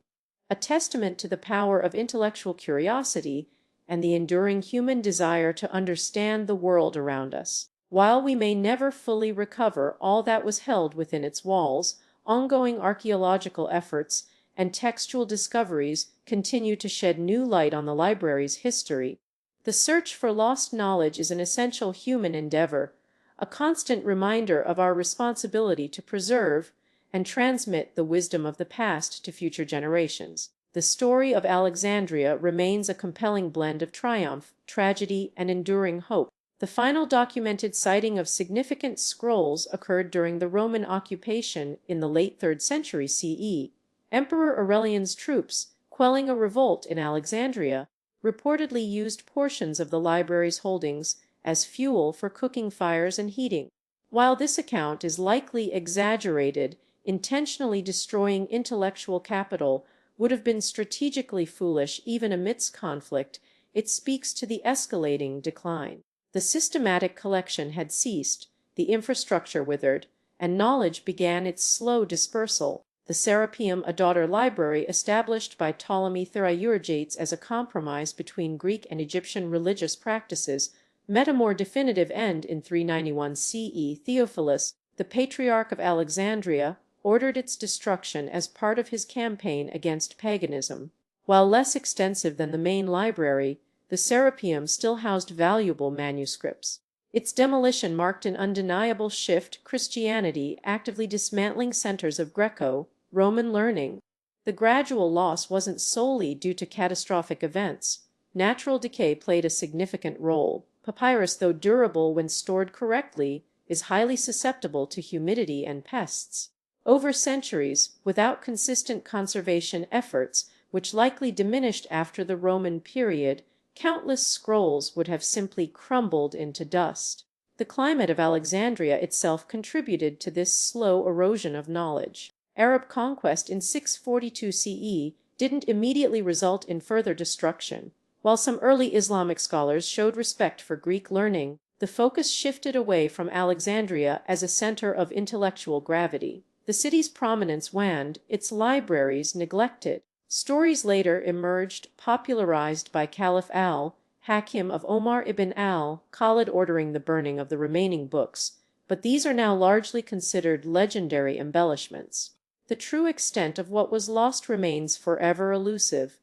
a testament to the power of intellectual curiosity and the enduring human desire to understand the world around us. While we may never fully recover all that was held within its walls, ongoing archaeological efforts and textual discoveries continue to shed new light on the library's history. The search for lost knowledge is an essential human endeavor, a constant reminder of our responsibility to preserve and transmit the wisdom of the past to future generations. The story of Alexandria remains a compelling blend of triumph, tragedy, and enduring hope. The final documented sighting of significant scrolls occurred during the Roman occupation in the late 3rd century CE. Emperor Aurelian's troops, quelling a revolt in Alexandria, reportedly used portions of the library's holdings as fuel for cooking fires and heating. While this account is likely exaggerated, intentionally destroying intellectual capital would have been strategically foolish even amidst conflict. It speaks to the escalating decline. The systematic collection had ceased, the infrastructure withered, and knowledge began its slow dispersal. The Serapeum, a daughter library established by Ptolemy I Soter as a compromise between Greek and Egyptian religious practices, met a more definitive end in 391 CE. Theophilus, the Patriarch of Alexandria, ordered its destruction as part of his campaign against paganism. While less extensive than the main library, the Serapeum still housed valuable manuscripts. Its demolition marked an undeniable shift, Christianity actively dismantling centers of Greco-Roman learning. The gradual loss wasn't solely due to catastrophic events. Natural decay played a significant role. Papyrus, though durable when stored correctly, is highly susceptible to humidity and pests. Over centuries, without consistent conservation efforts, which likely diminished after the Roman period, countless scrolls would have simply crumbled into dust. The climate of Alexandria itself contributed to this slow erosion of knowledge. Arab conquest in 642 CE didn't immediately result in further destruction. While some early Islamic scholars showed respect for Greek learning, the focus shifted away from Alexandria as a center of intellectual gravity. The city's prominence waned, its libraries neglected. Stories later emerged, popularized by Caliph al-Hakim of Omar ibn al-Khalid ordering the burning of the remaining books, but these are now largely considered legendary embellishments. The true extent of what was lost remains forever elusive.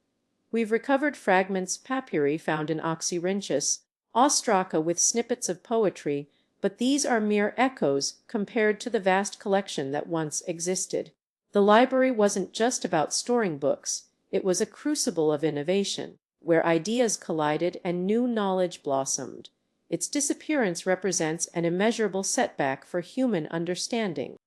We've recovered fragments papyri found in Oxyrhynchus, ostraka with snippets of poetry, but these are mere echoes compared to the vast collection that once existed. The library wasn't just about storing books, it was a crucible of innovation, where ideas collided and new knowledge blossomed. Its disappearance represents an immeasurable setback for human understanding.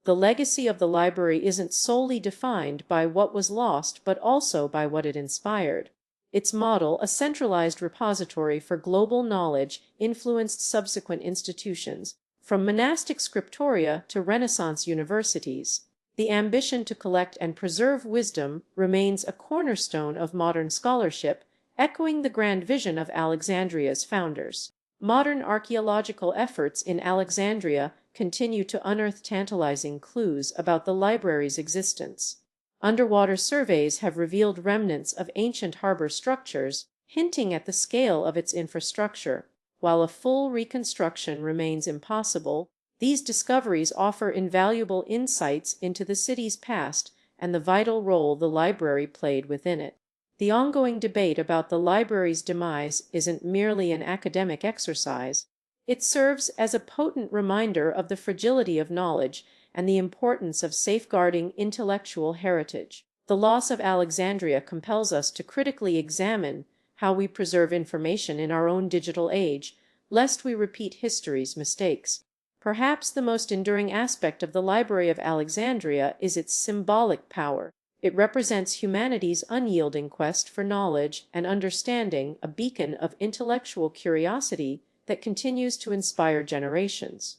The legacy of the library isn't solely defined by what was lost, but also by what it inspired. Its model, a centralized repository for global knowledge, influenced subsequent institutions, from monastic scriptoria to Renaissance universities. The ambition to collect and preserve wisdom remains a cornerstone of modern scholarship, echoing the grand vision of Alexandria's founders. Modern archaeological efforts in Alexandria continue to unearth tantalizing clues about the library's existence. Underwater surveys have revealed remnants of ancient harbor structures, hinting at the scale of its infrastructure. While a full reconstruction remains impossible, these discoveries offer invaluable insights into the city's past and the vital role the library played within it. The ongoing debate about the library's demise isn't merely an academic exercise. It serves as a potent reminder of the fragility of knowledge and the importance of safeguarding intellectual heritage. The loss of Alexandria compels us to critically examine how we preserve information in our own digital age, lest we repeat history's mistakes. Perhaps the most enduring aspect of the Library of Alexandria is its symbolic power. It represents humanity's unyielding quest for knowledge and understanding, a beacon of intellectual curiosity that continues to inspire generations.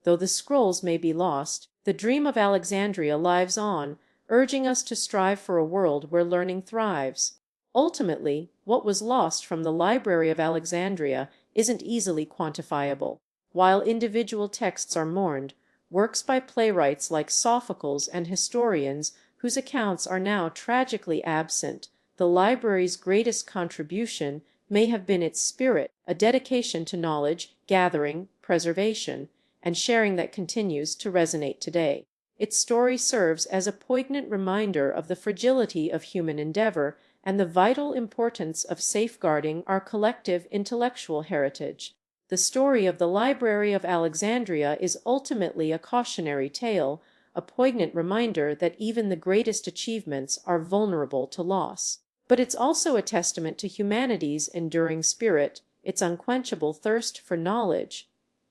Though the scrolls may be lost, the dream of Alexandria lives on, urging us to strive for a world where learning thrives. Ultimately, what was lost from the Library of Alexandria isn't easily quantifiable. While individual texts are mourned, works by playwrights like Sophocles and historians whose accounts are now tragically absent, the library's greatest contribution may have been its spirit, a dedication to knowledge, gathering, preservation, and sharing that continues to resonate today. Its story serves as a poignant reminder of the fragility of human endeavor and the vital importance of safeguarding our collective intellectual heritage. The story of the Library of Alexandria is ultimately a cautionary tale, a poignant reminder that even the greatest achievements are vulnerable to loss. But it's also a testament to humanity's enduring spirit, its unquenchable thirst for knowledge,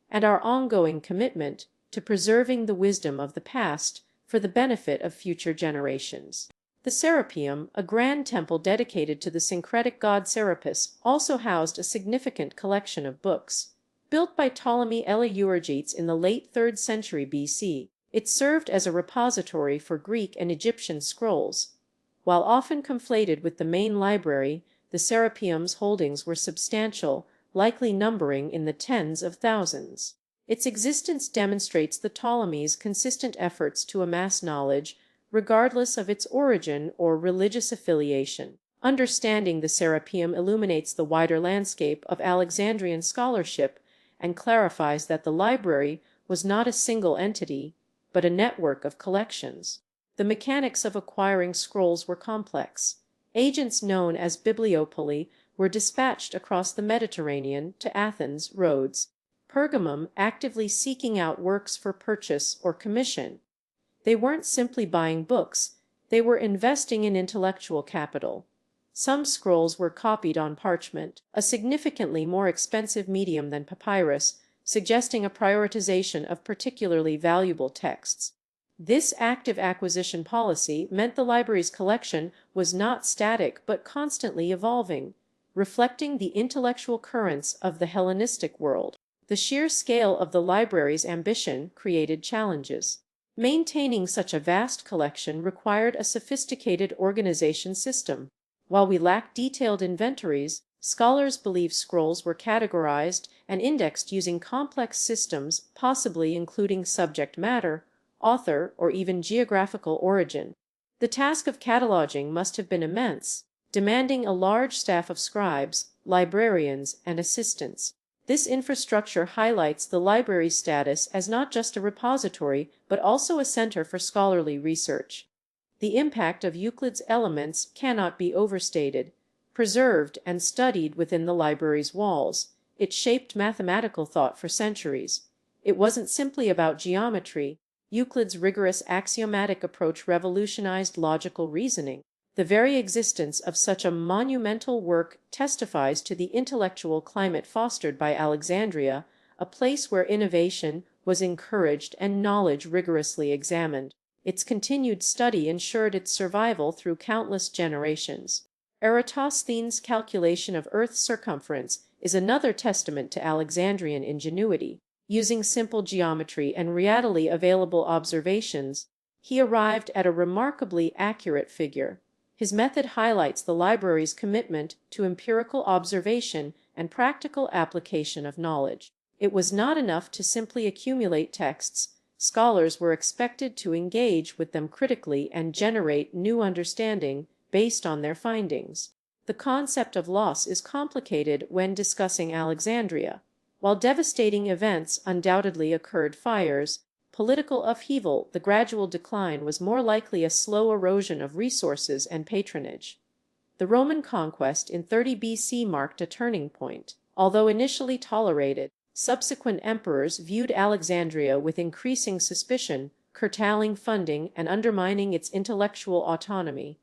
and our ongoing commitment to preserving the wisdom of the past for the benefit of future generations. The Serapeum, a grand temple dedicated to the syncretic god Serapis, also housed a significant collection of books. Built by Ptolemy I Soter in the late 3rd century BC, it served as a repository for Greek and Egyptian scrolls. While often conflated with the main library, the Serapeum's holdings were substantial, likely numbering in the tens of thousands. Its existence demonstrates the Ptolemies' consistent efforts to amass knowledge, regardless of its origin or religious affiliation. Understanding the Serapeum illuminates the wider landscape of Alexandrian scholarship and clarifies that the library was not a single entity, but a network of collections. The mechanics of acquiring scrolls were complex. Agents known as bibliopoli were dispatched across the Mediterranean to Athens, Rhodes, Pergamum, actively seeking out works for purchase or commission. They weren't simply buying books, they were investing in intellectual capital. Some scrolls were copied on parchment, a significantly more expensive medium than papyrus, suggesting a prioritization of particularly valuable texts. This active acquisition policy meant the library's collection was not static but constantly evolving, reflecting the intellectual currents of the Hellenistic world. The sheer scale of the library's ambition created challenges. Maintaining such a vast collection required a sophisticated organization system. While we lack detailed inventories, scholars believe scrolls were categorized and indexed using complex systems, possibly including subject matter, author, or even geographical origin. The task of cataloging must have been immense, demanding a large staff of scribes, librarians, and assistants. This infrastructure highlights the library's status as not just a repository, but also a center for scholarly research. The impact of Euclid's Elements cannot be overstated. Preserved and studied within the library's walls, it shaped mathematical thought for centuries. It wasn't simply about geometry. Euclid's rigorous axiomatic approach revolutionized logical reasoning. The very existence of such a monumental work testifies to the intellectual climate fostered by Alexandria, a place where innovation was encouraged and knowledge rigorously examined. Its continued study ensured its survival through countless generations. Eratosthenes' calculation of Earth's circumference is another testament to Alexandrian ingenuity. Using simple geometry and readily available observations, he arrived at a remarkably accurate figure. His method highlights the library's commitment to empirical observation and practical application of knowledge. It was not enough to simply accumulate texts. Scholars were expected to engage with them critically and generate new understanding based on their findings. The concept of loss is complicated when discussing Alexandria. While devastating events undoubtedly occurred, fires, political upheaval, the gradual decline was more likely a slow erosion of resources and patronage. The Roman conquest in 30 BC marked a turning point. Although initially tolerated, subsequent emperors viewed Alexandria with increasing suspicion, curtailing funding and undermining its intellectual autonomy.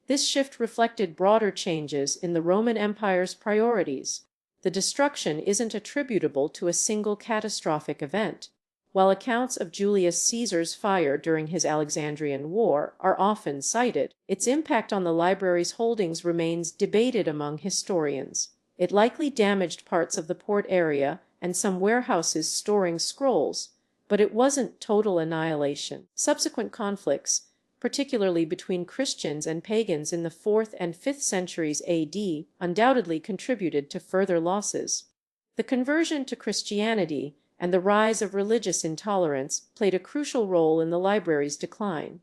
This shift reflected broader changes in the Roman Empire's priorities. The destruction isn't attributable to a single catastrophic event. While accounts of Julius Caesar's fire during his Alexandrian War are often cited, its impact on the library's holdings remains debated among historians. It likely damaged parts of the port area and some warehouses storing scrolls, but it wasn't total annihilation. Subsequent conflicts, particularly between Christians and pagans in the 4th and 5th centuries AD, undoubtedly contributed to further losses. The conversion to Christianity and the rise of religious intolerance played a crucial role in the library's decline.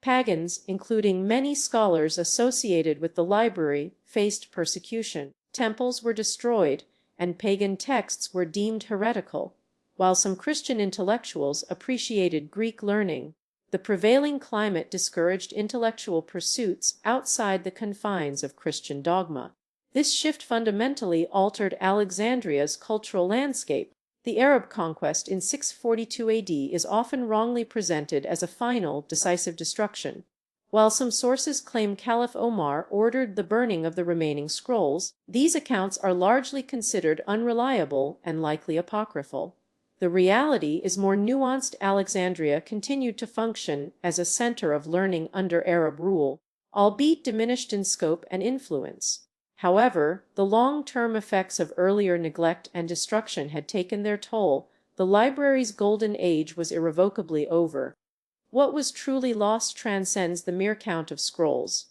Pagans, including many scholars associated with the library, faced persecution. Temples were destroyed, and pagan texts were deemed heretical. While some Christian intellectuals appreciated Greek learning, the prevailing climate discouraged intellectual pursuits outside the confines of Christian dogma. This shift fundamentally altered Alexandria's cultural landscape. The Arab conquest in 642 AD is often wrongly presented as a final, decisive destruction. While some sources claim Caliph Omar ordered the burning of the remaining scrolls, these accounts are largely considered unreliable and likely apocryphal. The reality is more nuanced. Alexandria continued to function as a center of learning under Arab rule, albeit diminished in scope and influence. However, the long-term effects of earlier neglect and destruction had taken their toll. The library's golden age was irrevocably over. What was truly lost transcends the mere count of scrolls.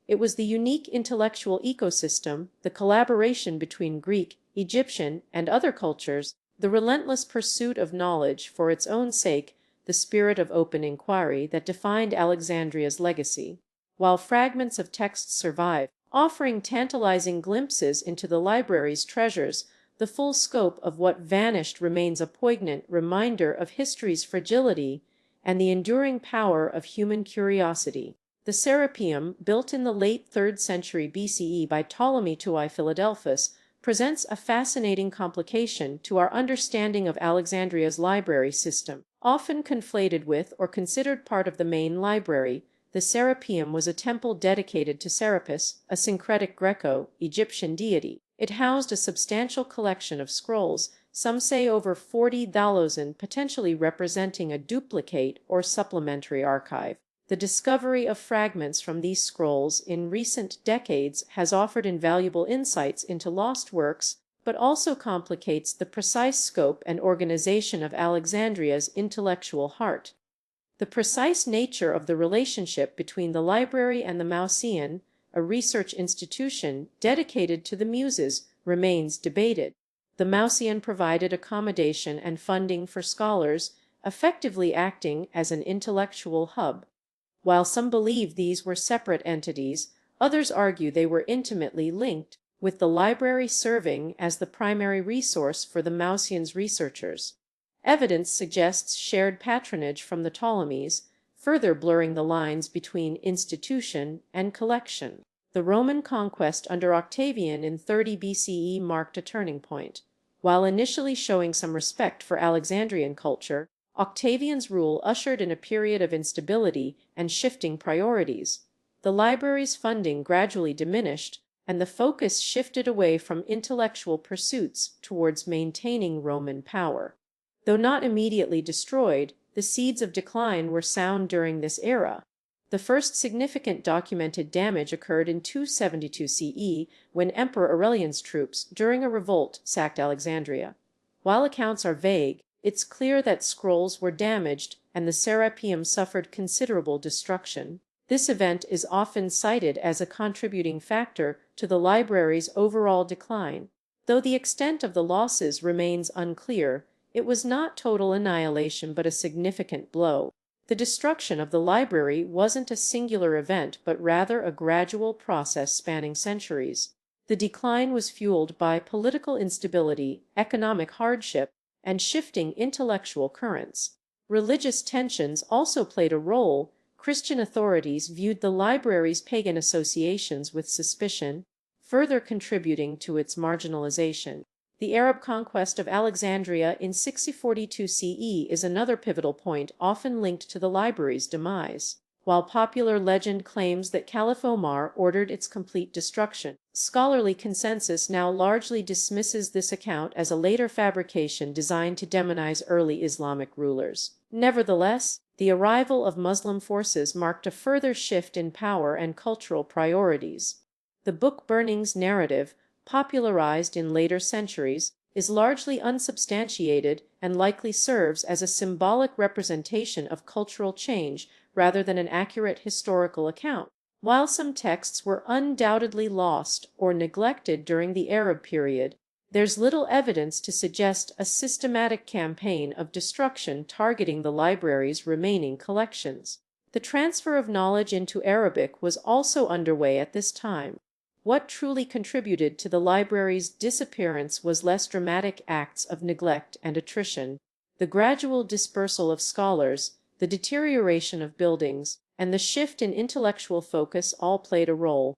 It was the unique intellectual ecosystem, the collaboration between Greek, Egyptian, and other cultures, the relentless pursuit of knowledge for its own sake, the spirit of open inquiry that defined Alexandria's legacy. While fragments of texts survive, offering tantalizing glimpses into the library's treasures, the full scope of what vanished remains a poignant reminder of history's fragility and the enduring power of human curiosity. The Serapeum, built in the late 3rd century BCE by Ptolemy I Philadelphus, presents a fascinating complication to our understanding of Alexandria's library system. Often conflated with or considered part of the main library, the Serapeum was a temple dedicated to Serapis, a syncretic Greco-Egyptian deity. It housed a substantial collection of scrolls, some say over 40,000, potentially representing a duplicate or supplementary archive. The discovery of fragments from these scrolls in recent decades has offered invaluable insights into lost works, but also complicates the precise scope and organization of Alexandria's intellectual heart. The precise nature of the relationship between the library and the Mausoleum, a research institution dedicated to the Muses, remains debated. The Mausoleum provided accommodation and funding for scholars, effectively acting as an intellectual hub. While some believe these were separate entities, others argue they were intimately linked, with the library serving as the primary resource for the Mausoleum's researchers. Evidence suggests shared patronage from the Ptolemies, further blurring the lines between institution and collection. The Roman conquest under Octavian in 30 BCE marked a turning point. While initially showing some respect for Alexandrian culture, Octavian's rule ushered in a period of instability and shifting priorities. the library's funding gradually diminished, and the focus shifted away from intellectual pursuits towards maintaining Roman power. Though not immediately destroyed, the seeds of decline were sown during this era. The first significant documented damage occurred in 272 CE, when Emperor Aurelian's troops, during a revolt, sacked Alexandria. While accounts are vague, it's clear that scrolls were damaged and the Serapeum suffered considerable destruction. This event is often cited as a contributing factor to the library's overall decline. Though the extent of the losses remains unclear, it was not total annihilation but a significant blow. The destruction of the library wasn't a singular event but rather a gradual process spanning centuries. The decline was fueled by political instability, economic hardship, and shifting intellectual currents. Religious tensions also played a role. Christian authorities viewed the library's pagan associations with suspicion, further contributing to its marginalization. The Arab conquest of Alexandria in 642 CE is another pivotal point often linked to the library's demise. While popular legend claims that Caliph Omar ordered its complete destruction, scholarly consensus now largely dismisses this account as a later fabrication designed to demonize early Islamic rulers. Nevertheless, the arrival of Muslim forces marked a further shift in power and cultural priorities. The book burnings narrative, popularized in later centuries, is largely unsubstantiated and likely serves as a symbolic representation of cultural change rather than an accurate historical account. While some texts were undoubtedly lost or neglected during the Arab period, there's little evidence to suggest a systematic campaign of destruction targeting the library's remaining collections. The transfer of knowledge into Arabic was also underway at this time. What truly contributed to the library's disappearance was less dramatic acts of neglect and attrition. The gradual dispersal of scholars, the deterioration of buildings, and the shift in intellectual focus all played a role.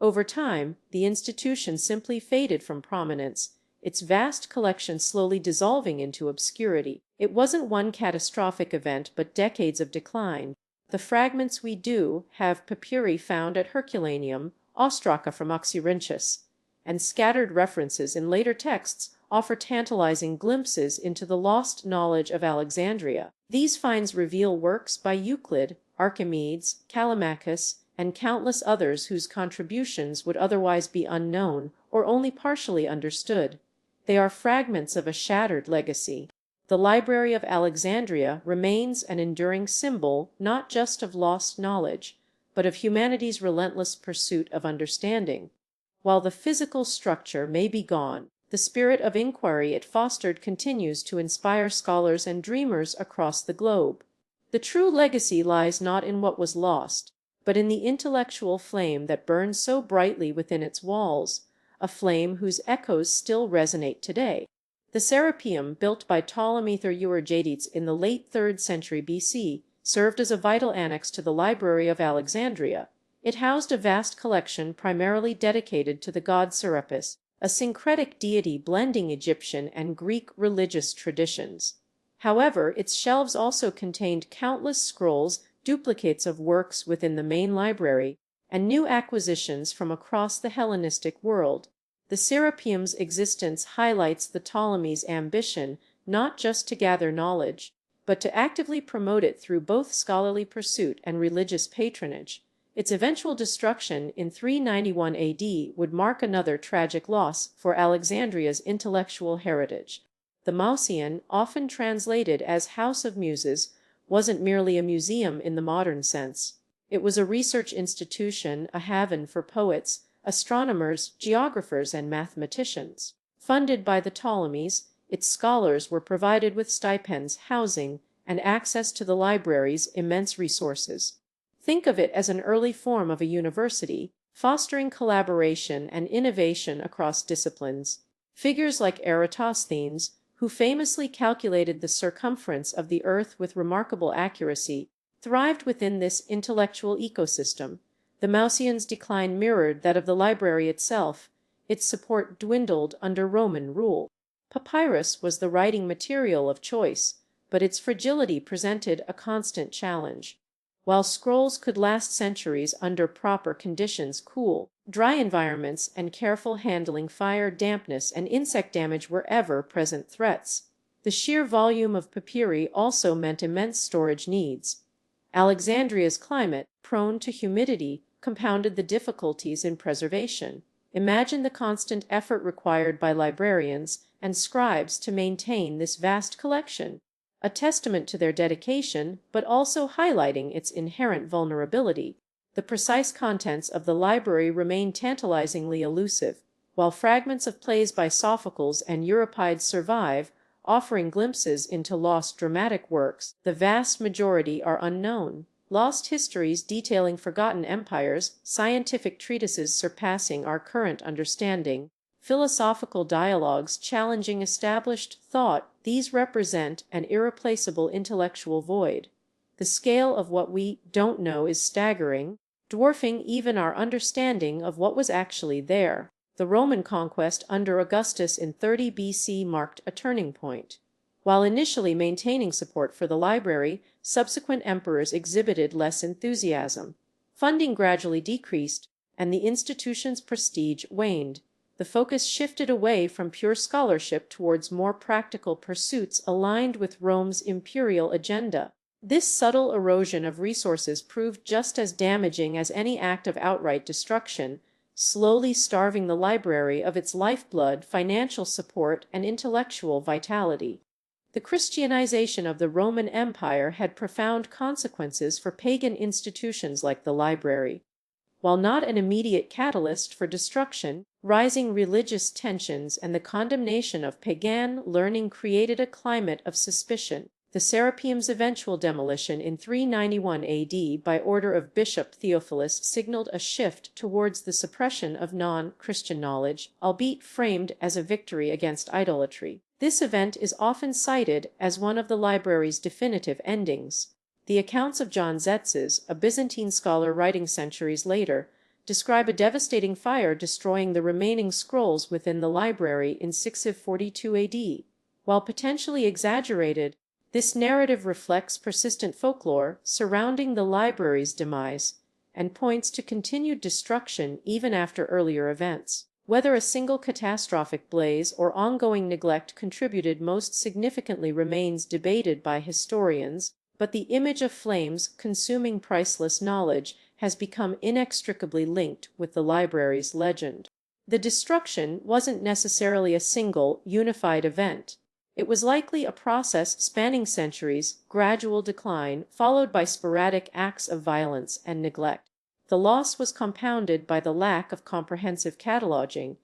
Over time, the institution simply faded from prominence, its vast collection slowly dissolving into obscurity. It wasn't one catastrophic event, but decades of decline. The fragments we do have papyri found at Herculaneum, ostraka from Oxyrhynchus, and scattered references in later texts offer tantalizing glimpses into the lost knowledge of Alexandria. These finds reveal works by Euclid, Archimedes, Callimachus, and countless others whose contributions would otherwise be unknown or only partially understood. They are fragments of a shattered legacy. The Library of Alexandria remains an enduring symbol not just of lost knowledge, but of humanity's relentless pursuit of understanding. While the physical structure may be gone, the spirit of inquiry it fostered continues to inspire scholars and dreamers across the globe. The true legacy lies not in what was lost, but in the intellectual flame that burns so brightly within its walls, a flame whose echoes still resonate today. The Serapeum, built by Ptolemy I Eratosthenes in the late 3rd century BC, served as a vital annex to the Library of Alexandria. It housed a vast collection primarily dedicated to the god Serapis, a syncretic deity blending Egyptian and Greek religious traditions. However, its shelves also contained countless scrolls, duplicates of works within the main library, and new acquisitions from across the Hellenistic world. The Serapeum's existence highlights the Ptolemy's ambition not just to gather knowledge, but to actively promote it through both scholarly pursuit and religious patronage. Its eventual destruction in 391 AD would mark another tragic loss for Alexandria's intellectual heritage. The Mausoleum, often translated as House of Muses, wasn't merely a museum in the modern sense. It was a research institution, a haven for poets, astronomers, geographers, and mathematicians. Funded by the Ptolemies, its scholars were provided with stipends, housing, and access to the library's immense resources. Think of it as an early form of a university, fostering collaboration and innovation across disciplines. Figures like Eratosthenes, who famously calculated the circumference of the Earth with remarkable accuracy, thrived within this intellectual ecosystem. The Mausoleum's decline mirrored that of the library itself. Its support dwindled under Roman rule. Papyrus was the writing material of choice, but its fragility presented a constant challenge. While scrolls could last centuries under proper conditions, cool, dry environments and careful handling, fire, dampness, and insect damage were ever-present threats. The sheer volume of papyri also meant immense storage needs. Alexandria's climate, prone to humidity, compounded the difficulties in preservation. Imagine the constant effort required by librarians and scribes to maintain this vast collection, a testament to their dedication, but also highlighting its inherent vulnerability. The precise contents of the library remain tantalizingly elusive, while fragments of plays by Sophocles and Euripides survive, offering glimpses into lost dramatic works. The vast majority are unknown. Lost histories detailing forgotten empires, scientific treatises surpassing our current understanding, philosophical dialogues challenging established thought, these represent an irreplaceable intellectual void. The scale of what we don't know is staggering, dwarfing even our understanding of what was actually there. The Roman conquest under Augustus in 30 BC marked a turning point. While initially maintaining support for the library, subsequent emperors exhibited less enthusiasm. Funding gradually decreased, and the institution's prestige waned. The focus shifted away from pure scholarship towards more practical pursuits aligned with Rome's imperial agenda. This subtle erosion of resources proved just as damaging as any act of outright destruction, slowly starving the library of its lifeblood, financial support, and intellectual vitality. The Christianization of the Roman Empire had profound consequences for pagan institutions like the library. While not an immediate catalyst for destruction, rising religious tensions and the condemnation of pagan learning created a climate of suspicion. The Serapeum's eventual demolition in 391 AD by order of Bishop Theophilus signaled a shift towards the suppression of non-Christian knowledge, albeit framed as a victory against idolatry. This event is often cited as one of the library's definitive endings. The accounts of John Tzetzes, a Byzantine scholar writing centuries later, describe a devastating fire destroying the remaining scrolls within the library in 642 AD. While potentially exaggerated, this narrative reflects persistent folklore surrounding the library's demise and points to continued destruction even after earlier events. Whether a single catastrophic blaze or ongoing neglect contributed most significantly remains debated by historians, but the image of flames consuming priceless knowledge has become inextricably linked with the library's legend. The destruction wasn't necessarily a single, unified event. It was likely a process spanning centuries, gradual decline, followed by sporadic acts of violence and neglect. The loss was compounded by the lack of comprehensive cataloging.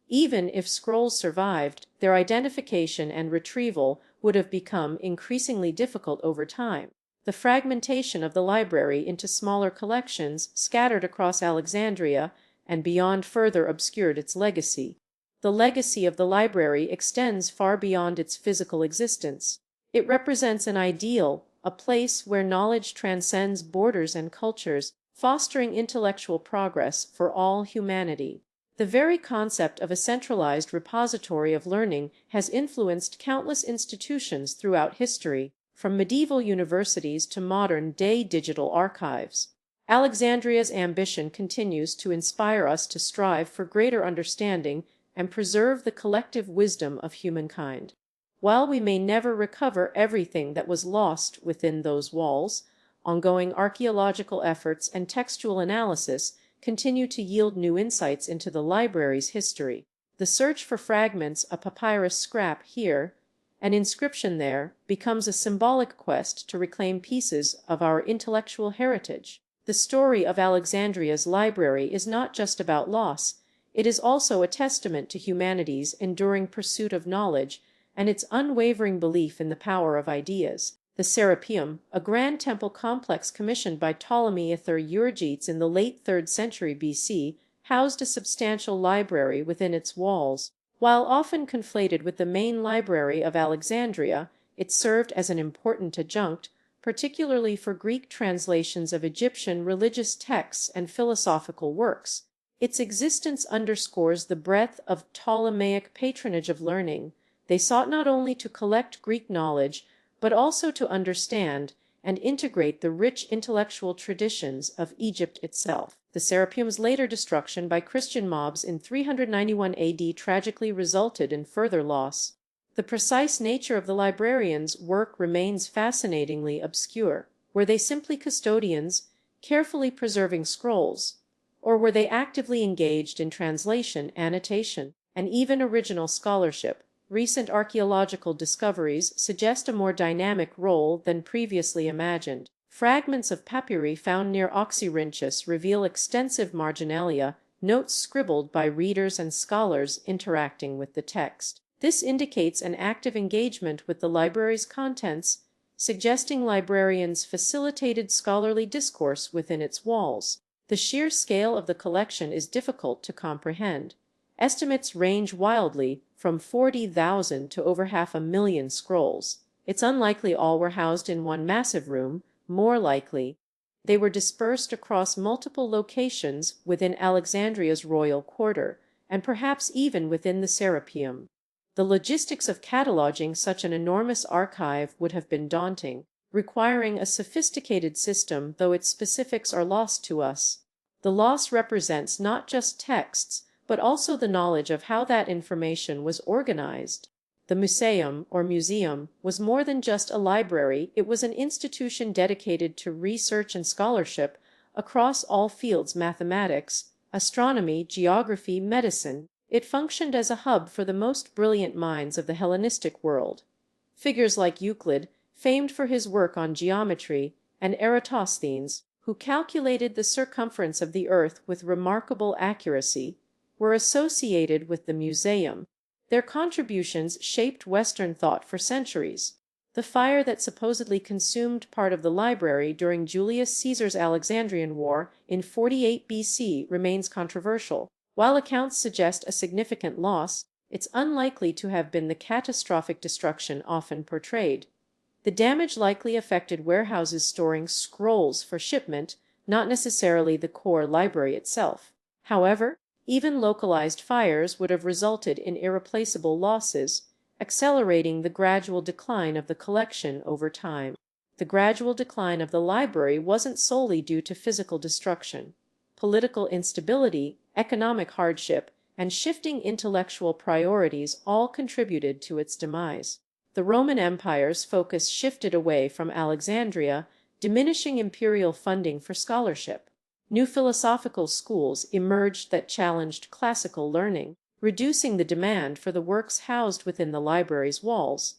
Even if scrolls survived, their identification and retrieval would have become increasingly difficult over time. The fragmentation of the library into smaller collections scattered across Alexandria and beyond further obscured its legacy. The legacy of the library extends far beyond its physical existence. It represents an ideal, a place where knowledge transcends borders and cultures, fostering intellectual progress for all humanity. The very concept of a centralized repository of learning has influenced countless institutions throughout history, from medieval universities to modern-day digital archives. Alexandria's ambition continues to inspire us to strive for greater understanding and preserve the collective wisdom of humankind. While we may never recover everything that was lost within those walls, ongoing archaeological efforts and textual analysis continue to yield new insights into the library's history. The search for fragments, a papyrus scrap here, an inscription there, becomes a symbolic quest to reclaim pieces of our intellectual heritage. The story of Alexandria's library is not just about loss. It is also a testament to humanity's enduring pursuit of knowledge and its unwavering belief in the power of ideas. The Serapeum, a grand temple complex commissioned by Ptolemy I Soter in the late 3rd century BC, housed a substantial library within its walls. While often conflated with the main library of Alexandria, it served as an important adjunct, particularly for Greek translations of Egyptian religious texts and philosophical works. Its existence underscores the breadth of Ptolemaic patronage of learning. They sought not only to collect Greek knowledge, but also to understand and integrate the rich intellectual traditions of Egypt itself. The Serapeum's later destruction by Christian mobs in 391 AD tragically resulted in further loss. The precise nature of the librarians' work remains fascinatingly obscure. Were they simply custodians, carefully preserving scrolls, or were they actively engaged in translation, annotation, and even original scholarship? Recent archaeological discoveries suggest a more dynamic role than previously imagined. Fragments of papyri found near Oxyrhynchus reveal extensive marginalia, notes scribbled by readers and scholars interacting with the text. This indicates an active engagement with the library's contents, suggesting librarians facilitated scholarly discourse within its walls. The sheer scale of the collection is difficult to comprehend. Estimates range wildly from 40,000 to over 500,000 scrolls. It's unlikely all were housed in one massive room. More likely, they were dispersed across multiple locations within Alexandria's royal quarter, and perhaps even within the Serapeum. The logistics of cataloging such an enormous archive would have been daunting, requiring a sophisticated system, though its specifics are lost to us. The loss represents not just texts, but also the knowledge of how that information was organized. The museum, or museum, was more than just a library. It was an institution dedicated to research and scholarship across all fields: mathematics, astronomy, geography, medicine. It functioned as a hub for the most brilliant minds of the Hellenistic world. Figures like Euclid, famed for his work on geometry, and Eratosthenes, who calculated the circumference of the earth with remarkable accuracy, were associated with the museum. Their contributions shaped Western thought for centuries. The fire that supposedly consumed part of the library during Julius Caesar's Alexandrian War in 48 BC remains controversial. While accounts suggest a significant loss, it's unlikely to have been the catastrophic destruction often portrayed. The damage likely affected warehouses storing scrolls for shipment, not necessarily the core library itself. However, even localized fires would have resulted in irreplaceable losses, accelerating the gradual decline of the collection over time. The gradual decline of the library wasn't solely due to physical destruction. Political instability, economic hardship, and shifting intellectual priorities all contributed to its demise. The Roman Empire's focus shifted away from Alexandria, diminishing imperial funding for scholarship. New philosophical schools emerged that challenged classical learning, reducing the demand for the works housed within the library's walls.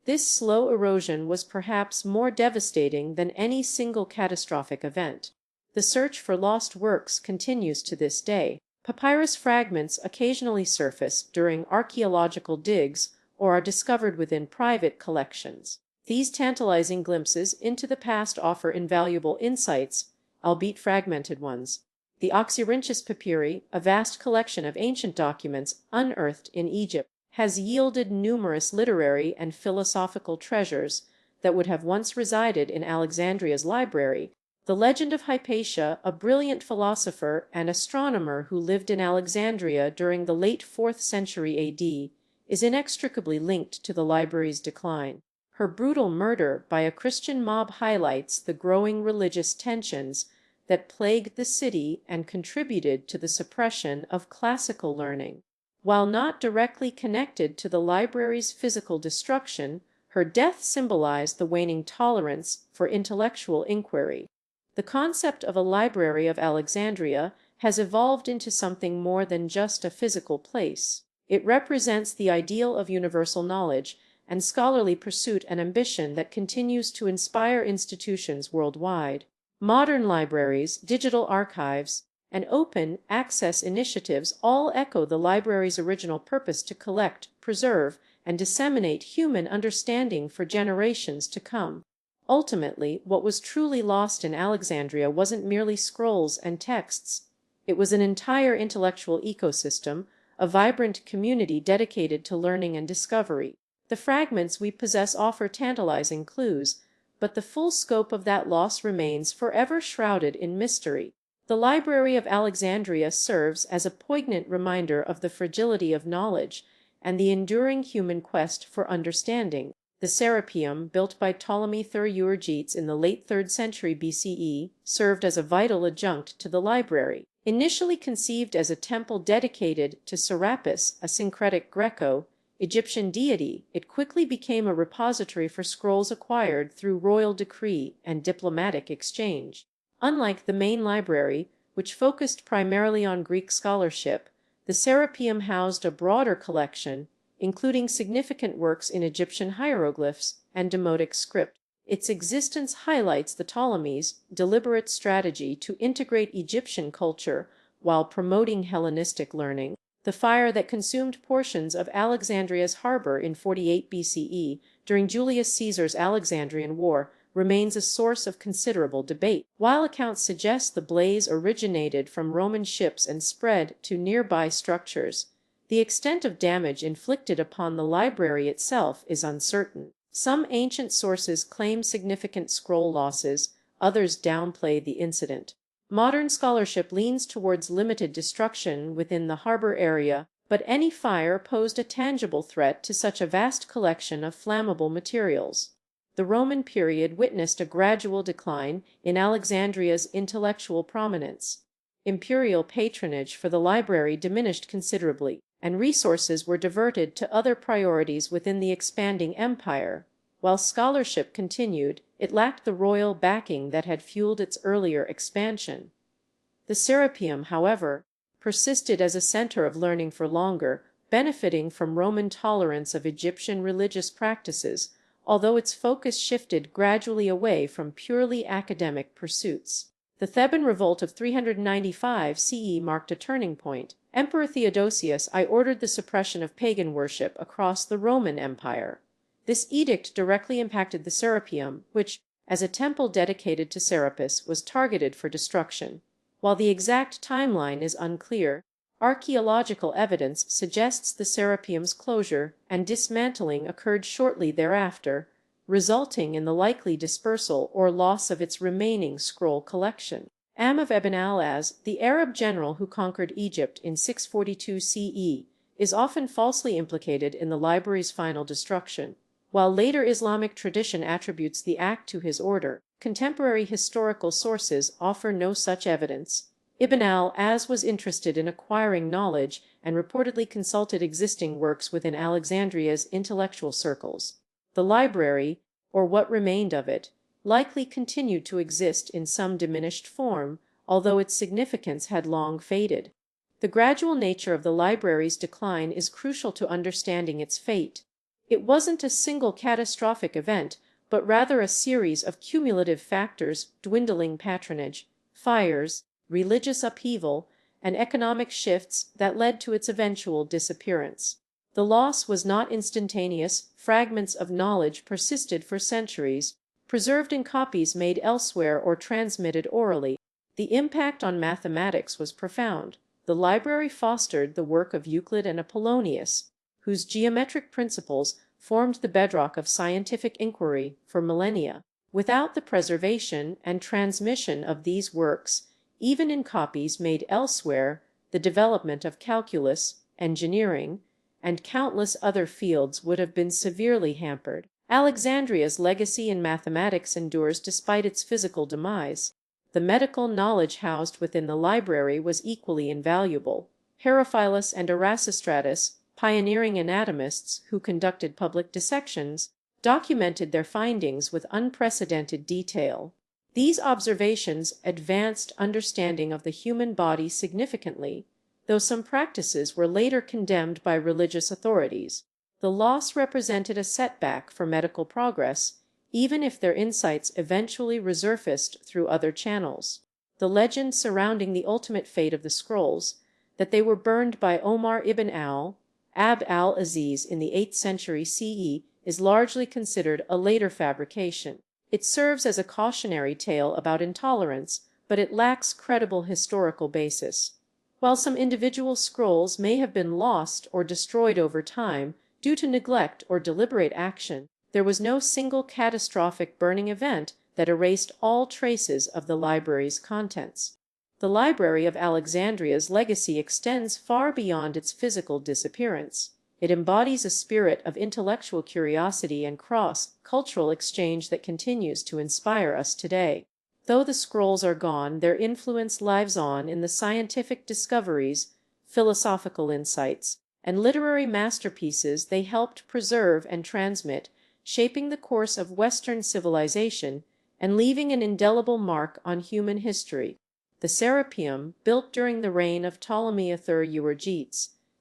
This slow erosion was perhaps more devastating than any single catastrophic event. The search for lost works continues to this day. Papyrus fragments occasionally surface during archaeological digs or are discovered within private collections. These tantalizing glimpses into the past offer invaluable insights, albeit fragmented ones. The Oxyrhynchus papyri, a vast collection of ancient documents unearthed in Egypt, has yielded numerous literary and philosophical treasures that would have once resided in Alexandria's library. The legend of Hypatia, a brilliant philosopher and astronomer who lived in Alexandria during the late 4th century AD, is inextricably linked to the library's decline. Her brutal murder by a Christian mob highlights the growing religious tensions that plagued the city and contributed to the suppression of classical learning. While not directly connected to the library's physical destruction, her death symbolized the waning tolerance for intellectual inquiry. The concept of a Library of Alexandria has evolved into something more than just a physical place. It represents the ideal of universal knowledge and scholarly pursuit, an ambition that continues to inspire institutions worldwide. Modern libraries, digital archives, and open access initiatives all echo the library's original purpose: to collect, preserve, and disseminate human understanding for generations to come. Ultimately, what was truly lost in Alexandria wasn't merely scrolls and texts. It was an entire intellectual ecosystem, a vibrant community dedicated to learning and discovery. The fragments we possess offer tantalizing clues, but the full scope of that loss remains forever shrouded in mystery. The Library of Alexandria serves as a poignant reminder of the fragility of knowledge and the enduring human quest for understanding. The Serapeum, built by Ptolemy I Soter in the late 3rd century BCE, served as a vital adjunct to the library. Initially conceived as a temple dedicated to Serapis, a syncretic Greco-Egyptian deity, it quickly became a repository for scrolls acquired through royal decree and diplomatic exchange. Unlike the main library, which focused primarily on Greek scholarship, the Serapeum housed a broader collection, including significant works in Egyptian hieroglyphs and Demotic script. Its existence highlights the Ptolemies' deliberate strategy to integrate Egyptian culture while promoting Hellenistic learning. The fire that consumed portions of Alexandria's harbor in 48 BCE during Julius Caesar's Alexandrian War remains a source of considerable debate. While accounts suggest the blaze originated from Roman ships and spread to nearby structures, the extent of damage inflicted upon the library itself is uncertain. Some ancient sources claim significant scroll losses, others downplay the incident. Modern scholarship leans towards limited destruction within the harbor area, but any fire posed a tangible threat to such a vast collection of flammable materials. The Roman period witnessed a gradual decline in Alexandria's intellectual prominence. Imperial patronage for the library diminished considerably, and resources were diverted to other priorities within the expanding empire. While scholarship continued, it lacked the royal backing that had fueled its earlier expansion. The Serapeum, however, persisted as a center of learning for longer, benefiting from Roman tolerance of Egyptian religious practices, although its focus shifted gradually away from purely academic pursuits. The Theban revolt of 395 CE marked a turning point. Emperor Theodosius I ordered the suppression of pagan worship across the Roman Empire. This edict directly impacted the Serapeum, which, as a temple dedicated to Serapis, was targeted for destruction. While the exact timeline is unclear, archaeological evidence suggests the Serapeum's closure and dismantling occurred shortly thereafter, resulting in the likely dispersal or loss of its remaining scroll collection. Am of Ibn al-Az, the Arab general who conquered Egypt in 642 CE, is often falsely implicated in the library's final destruction. While later Islamic tradition attributes the act to his order, contemporary historical sources offer no such evidence. Ibn al-Az was interested in acquiring knowledge and reportedly consulted existing works within Alexandria's intellectual circles. The library, or what remained of it, likely continued to exist in some diminished form, although its significance had long faded. The gradual nature of the library's decline is crucial to understanding its fate. It wasn't a single catastrophic event, but rather a series of cumulative factors: dwindling patronage, fires, religious upheaval, and economic shifts that led to its eventual disappearance. The loss was not instantaneous. Fragments of knowledge persisted for centuries, preserved in copies made elsewhere or transmitted orally. The impact on mathematics was profound. The library fostered the work of Euclid and Apollonius, whose geometric principles formed the bedrock of scientific inquiry for millennia. Without the preservation and transmission of these works, even in copies made elsewhere, the development of calculus, engineering, and countless other fields would have been severely hampered. Alexandria's legacy in mathematics endures despite its physical demise. The medical knowledge housed within the library was equally invaluable. Herophilus and Erasistratus, pioneering anatomists who conducted public dissections, documented their findings with unprecedented detail. These observations advanced understanding of the human body significantly, though some practices were later condemned by religious authorities. The loss represented a setback for medical progress, even if their insights eventually resurfaced through other channels. The legend surrounding the ultimate fate of the scrolls, that they were burned by Omar ibn Abd al-Aziz in the 8th century CE, is largely considered a later fabrication. It serves as a cautionary tale about intolerance, but it lacks credible historical basis. While some individual scrolls may have been lost or destroyed over time due to neglect or deliberate action, there was no single catastrophic burning event that erased all traces of the library's contents. The Library of Alexandria's legacy extends far beyond its physical disappearance. It embodies a spirit of intellectual curiosity and cross-cultural exchange that continues to inspire us today. Though the scrolls are gone, their influence lives on in the scientific discoveries, philosophical insights, and literary masterpieces they helped preserve and transmit, shaping the course of Western civilization and leaving an indelible mark on human history. The Serapeum, built during the reign of Ptolemy I,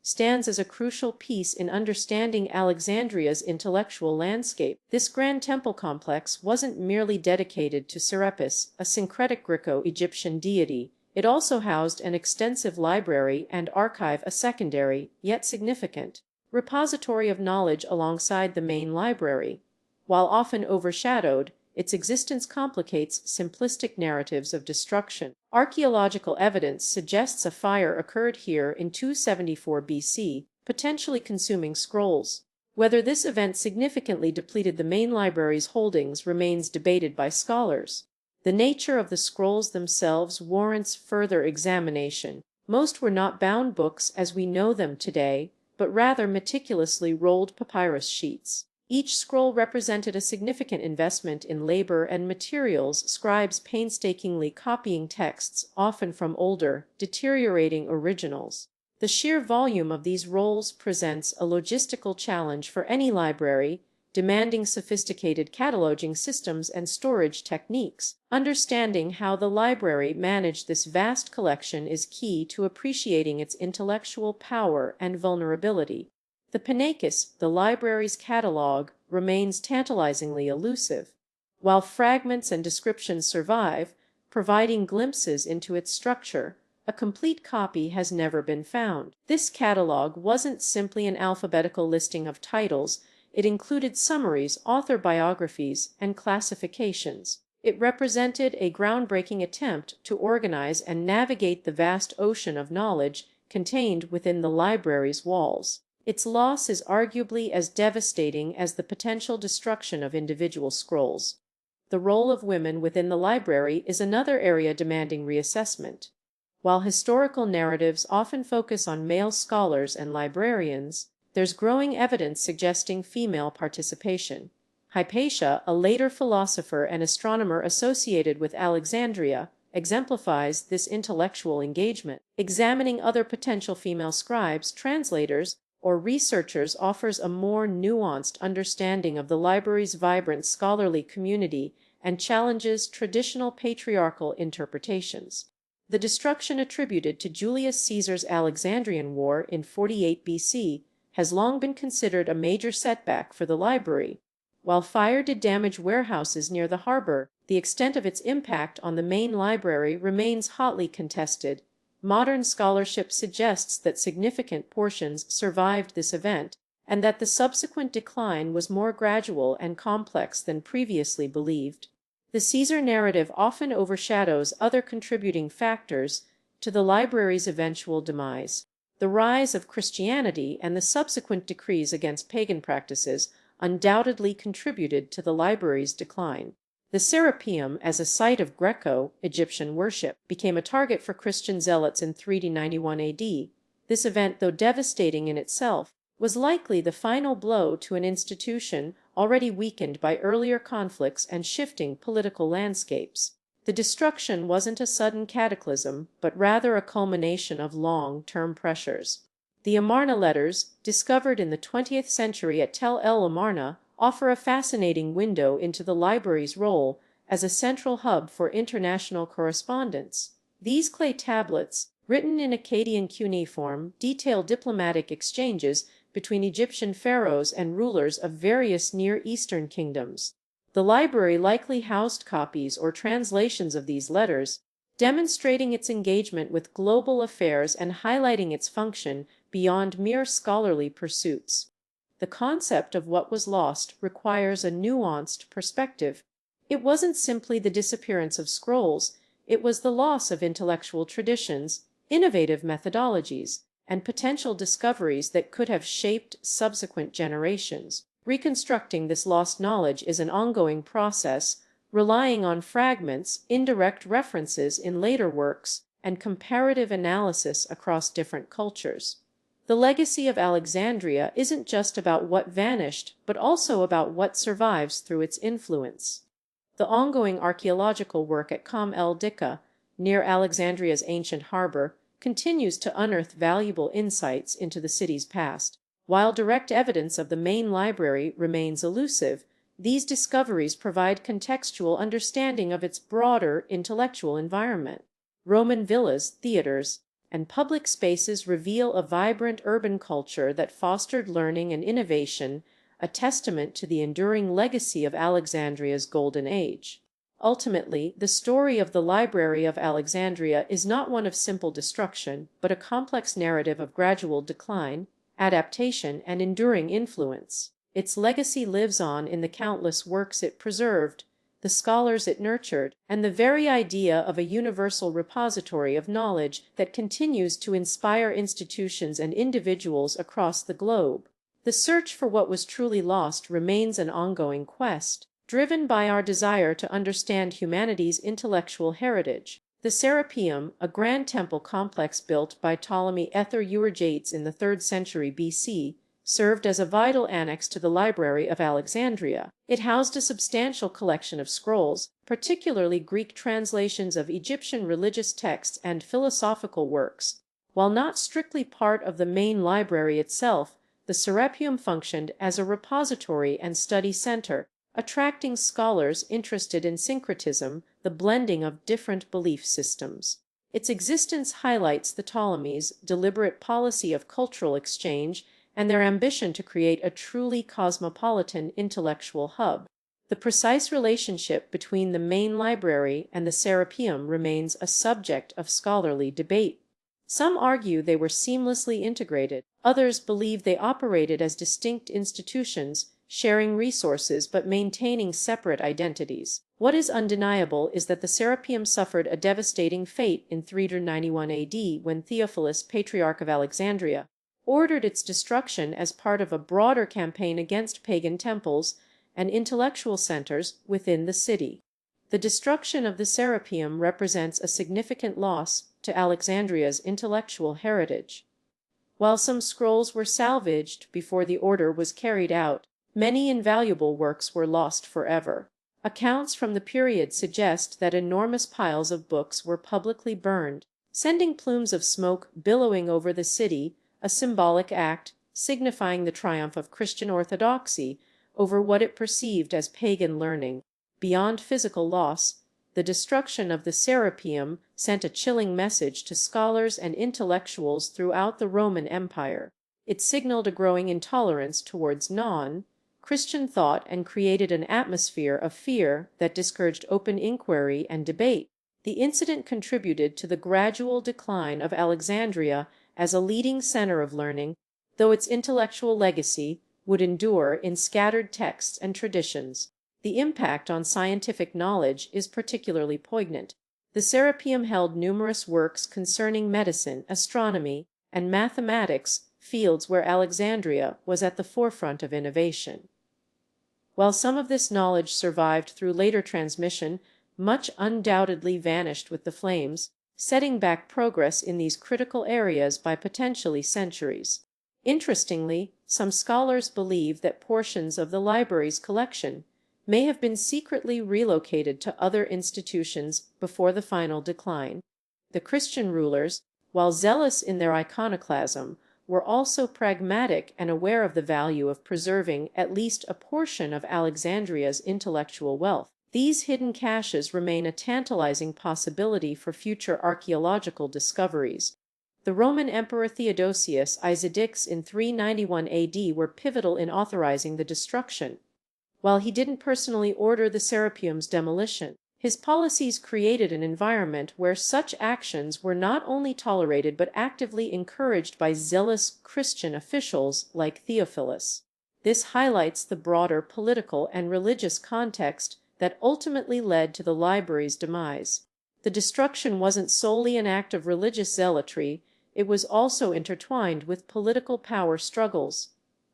stands as a crucial piece in understanding Alexandria's intellectual landscape. This grand temple complex wasn't merely dedicated to Serapis, a syncretic Greco-Egyptian deity. It also housed an extensive library and archive, a secondary, yet significant, repository of knowledge alongside the main library. While often overshadowed, its existence complicates simplistic narratives of destruction. Archaeological evidence suggests a fire occurred here in 274 BC, potentially consuming scrolls. Whether this event significantly depleted the main library's holdings remains debated by scholars. The nature of the scrolls themselves warrants further examination. Most were not bound books as we know them today, but rather meticulously rolled papyrus sheets. Each scroll represented a significant investment in labor and materials, scribes painstakingly copying texts, often from older, deteriorating originals. The sheer volume of these rolls presents a logistical challenge for any library, demanding sophisticated cataloging systems and storage techniques. Understanding how the library managed this vast collection is key to appreciating its intellectual power and vulnerability. The Pinaeus, the library's catalog, remains tantalizingly elusive. While fragments and descriptions survive, providing glimpses into its structure, a complete copy has never been found. This catalog wasn't simply an alphabetical listing of titles, it included summaries, author biographies, and classifications. It represented a groundbreaking attempt to organize and navigate the vast ocean of knowledge contained within the library's walls. Its loss is arguably as devastating as the potential destruction of individual scrolls. The role of women within the library is another area demanding reassessment. While historical narratives often focus on male scholars and librarians, there's growing evidence suggesting female participation. Hypatia, a later philosopher and astronomer associated with Alexandria, exemplifies this intellectual engagement. Examining other potential female scribes, translators, or researchers offers a more nuanced understanding of the library's vibrant scholarly community and challenges traditional patriarchal interpretations. The destruction attributed to Julius Caesar's Alexandrian War in 48 BC has long been considered a major setback for the library. While fire did damage warehouses near the harbor, the extent of its impact on the main library remains hotly contested. Modern scholarship suggests that significant portions survived this event, and that the subsequent decline was more gradual and complex than previously believed. The Caesar narrative often overshadows other contributing factors to the library's eventual demise. The rise of Christianity and the subsequent decrees against pagan practices undoubtedly contributed to the library's decline. The Serapeum, as a site of Greco-Egyptian worship, became a target for Christian zealots in 391 AD. This event, though devastating in itself, was likely the final blow to an institution already weakened by earlier conflicts and shifting political landscapes. The destruction wasn't a sudden cataclysm, but rather a culmination of long-term pressures. The Amarna letters, discovered in the 20th century at Tel el Amarna, offer a fascinating window into the library's role as a central hub for international correspondence. These clay tablets, written in Akkadian cuneiform, detail diplomatic exchanges between Egyptian pharaohs and rulers of various Near Eastern kingdoms. The library likely housed copies or translations of these letters, demonstrating its engagement with global affairs and highlighting its function beyond mere scholarly pursuits. The concept of what was lost requires a nuanced perspective. It wasn't simply the disappearance of scrolls, it was the loss of intellectual traditions, innovative methodologies, and potential discoveries that could have shaped subsequent generations. Reconstructing this lost knowledge is an ongoing process, relying on fragments, indirect references in later works, and comparative analysis across different cultures. The legacy of Alexandria isn't just about what vanished, but also about what survives through its influence. The ongoing archaeological work at el-Dika, near Alexandria's ancient harbor, continues to unearth valuable insights into the city's past. While direct evidence of the main library remains elusive, these discoveries provide contextual understanding of its broader intellectual environment. Roman villas, theaters, and public spaces reveal a vibrant urban culture that fostered learning and innovation, a testament to the enduring legacy of Alexandria's golden age. Ultimately, the story of the Library of Alexandria is not one of simple destruction, but a complex narrative of gradual decline, adaptation, and enduring influence. Its legacy lives on in the countless works it preserved, the scholars it nurtured, and the very idea of a universal repository of knowledge that continues to inspire institutions and individuals across the globe. The search for what was truly lost remains an ongoing quest, driven by our desire to understand humanity's intellectual heritage. The Serapeum, a grand temple complex built by Ptolemy I Soter in the 3rd century BC, served as a vital annex to the Library of Alexandria. It housed a substantial collection of scrolls, particularly Greek translations of Egyptian religious texts and philosophical works. While not strictly part of the main library itself, the Serapeum functioned as a repository and study center, attracting scholars interested in syncretism, the blending of different belief systems. Its existence highlights the Ptolemies' deliberate policy of cultural exchange and their ambition to create a truly cosmopolitan intellectual hub. The precise relationship between the main library and the Serapeum remains a subject of scholarly debate. Some argue they were seamlessly integrated, others believe they operated as distinct institutions, sharing resources but maintaining separate identities. What is undeniable is that the Serapeum suffered a devastating fate in 391 AD when Theophilus, Patriarch of Alexandria, ordered its destruction as part of a broader campaign against pagan temples and intellectual centers within the city. The destruction of the Serapeum represents a significant loss to Alexandria's intellectual heritage. While some scrolls were salvaged before the order was carried out, many invaluable works were lost forever. Accounts from the period suggest that enormous piles of books were publicly burned, sending plumes of smoke billowing over the city, a symbolic act signifying the triumph of Christian orthodoxy over what it perceived as pagan learning. Beyond physical loss, the destruction of the Serapeum sent a chilling message to scholars and intellectuals throughout the Roman Empire. It signaled a growing intolerance towards non-Christian thought and created an atmosphere of fear that discouraged open inquiry and debate. The incident contributed to the gradual decline of Alexandria as a leading center of learning, though its intellectual legacy would endure in scattered texts and traditions. The impact on scientific knowledge is particularly poignant. The Serapeum held numerous works concerning medicine, astronomy, and mathematics, fields where Alexandria was at the forefront of innovation. While some of this knowledge survived through later transmission, much undoubtedly vanished with the flames, setting back progress in these critical areas by potentially centuries. Interestingly, some scholars believe that portions of the library's collection may have been secretly relocated to other institutions before the final decline. The Christian rulers, while zealous in their iconoclasm, were also pragmatic and aware of the value of preserving at least a portion of Alexandria's intellectual wealth. These hidden caches remain a tantalizing possibility for future archaeological discoveries. The Roman Emperor Theodosius' edicts in 391 AD were pivotal in authorizing the destruction. While he didn't personally order the Serapeum's demolition, his policies created an environment where such actions were not only tolerated but actively encouraged by zealous Christian officials like Theophilus. This highlights the broader political and religious context that ultimately led to the library's demise. The destruction wasn't solely an act of religious zealotry, it was also intertwined with political power struggles.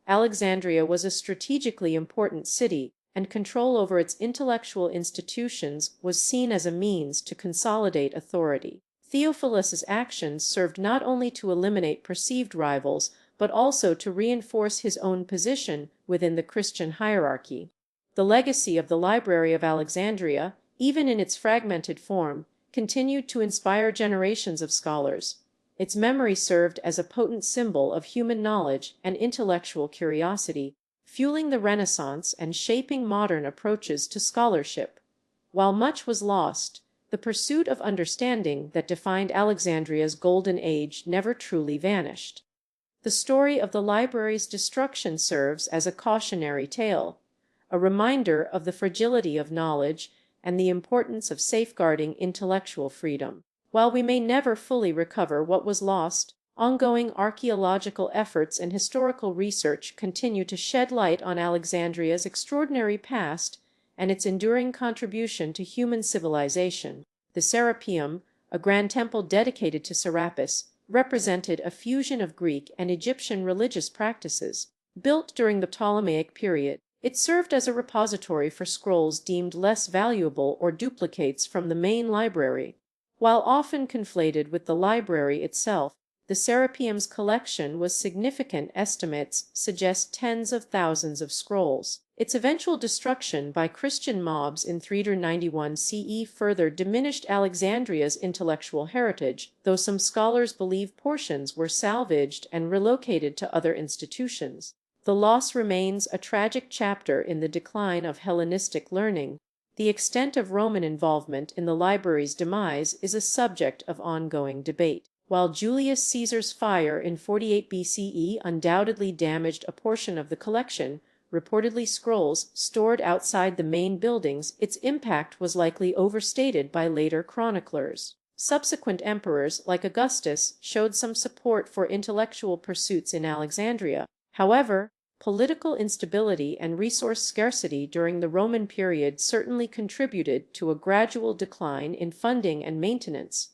Alexandria was a strategically important city, and control over its intellectual institutions was seen as a means to consolidate authority. Theophilus's actions served not only to eliminate perceived rivals, but also to reinforce his own position within the Christian hierarchy. The legacy of the Library of Alexandria, even in its fragmented form, continued to inspire generations of scholars. Its memory served as a potent symbol of human knowledge and intellectual curiosity, fueling the Renaissance and shaping modern approaches to scholarship. While much was lost, the pursuit of understanding that defined Alexandria's golden age never truly vanished. The story of the library's destruction serves as a cautionary tale, a reminder of the fragility of knowledge and the importance of safeguarding intellectual freedom. While we may never fully recover what was lost, ongoing archaeological efforts and historical research continue to shed light on Alexandria's extraordinary past and its enduring contribution to human civilization. The Serapeum, a grand temple dedicated to Serapis, represented a fusion of Greek and Egyptian religious practices. Built during the Ptolemaic period, it served as a repository for scrolls deemed less valuable or duplicates from the main library. While often conflated with the library itself, the Serapeum's collection was significant. Estimates suggest tens of thousands of scrolls. Its eventual destruction by Christian mobs in 391 CE further diminished Alexandria's intellectual heritage, though some scholars believe portions were salvaged and relocated to other institutions. The loss remains a tragic chapter in the decline of Hellenistic learning. The extent of Roman involvement in the library's demise is a subject of ongoing debate. While Julius Caesar's fire in 48 BCE undoubtedly damaged a portion of the collection, reportedly scrolls stored outside the main buildings, its impact was likely overstated by later chroniclers. Subsequent emperors, like Augustus, showed some support for intellectual pursuits in Alexandria. However, political instability and resource scarcity during the Roman period certainly contributed to a gradual decline in funding and maintenance,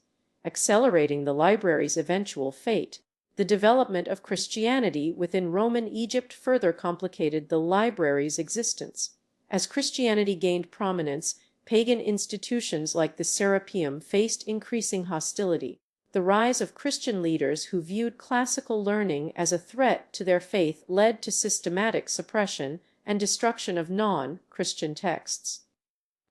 accelerating the library's eventual fate. The development of Christianity within Roman Egypt further complicated the library's existence. As Christianity gained prominence, pagan institutions like the Serapeum faced increasing hostility. The rise of Christian leaders who viewed classical learning as a threat to their faith led to systematic suppression and destruction of non-Christian texts.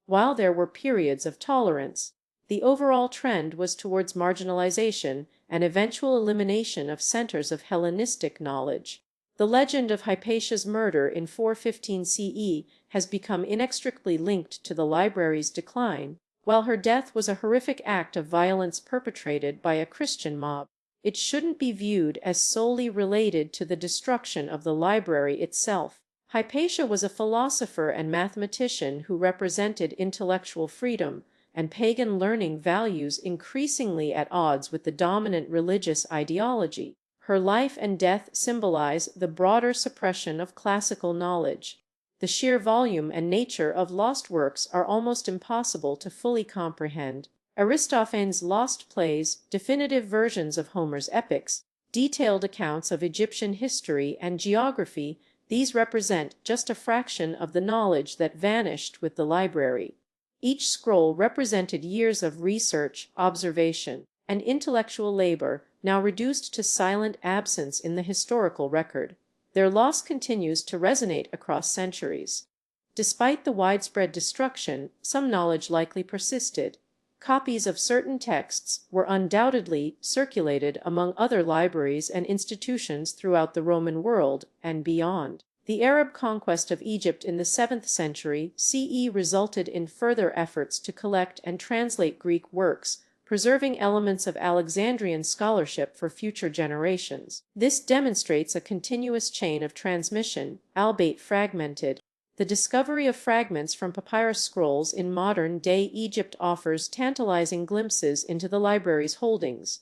While there were periods of tolerance, the overall trend was towards marginalization and eventual elimination of centers of Hellenistic knowledge. The legend of Hypatia's murder in 415 CE has become inextricably linked to the library's decline. While her death was a horrific act of violence perpetrated by a Christian mob, it shouldn't be viewed as solely related to the destruction of the library itself. Hypatia was a philosopher and mathematician who represented intellectual freedom and pagan learning values increasingly at odds with the dominant religious ideology. Her life and death symbolize the broader suppression of classical knowledge. The sheer volume and nature of lost works are almost impossible to fully comprehend. Aristophanes' lost plays, definitive versions of Homer's epics, detailed accounts of Egyptian history and geography, these represent just a fraction of the knowledge that vanished with the library. Each scroll represented years of research, observation, and intellectual labor, now reduced to silent absence in the historical record. Their loss continues to resonate across centuries. Despite the widespread destruction, some knowledge likely persisted. Copies of certain texts were undoubtedly circulated among other libraries and institutions throughout the Roman world and beyond. The Arab conquest of Egypt in the 7th century CE resulted in further efforts to collect and translate Greek works, preserving elements of Alexandrian scholarship for future generations. This demonstrates a continuous chain of transmission, albeit fragmented. The discovery of fragments from papyrus scrolls in modern-day Egypt offers tantalizing glimpses into the library's holdings.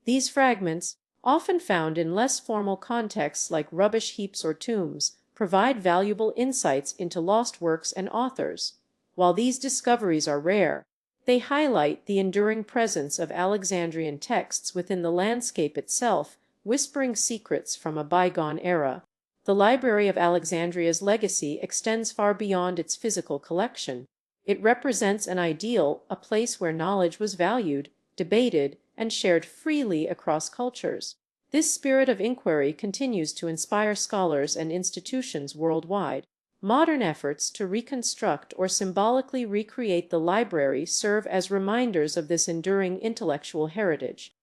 These fragments, often found in less formal contexts like rubbish heaps or tombs, provide valuable insights into lost works and authors. While these discoveries are rare, they highlight the enduring presence of Alexandrian texts within the landscape itself, whispering secrets from a bygone era. The Library of Alexandria's legacy extends far beyond its physical collection. It represents an ideal, a place where knowledge was valued, debated, and shared freely across cultures. This spirit of inquiry continues to inspire scholars and institutions worldwide. Modern efforts to reconstruct or symbolically recreate the library serve as reminders of this enduring intellectual heritage.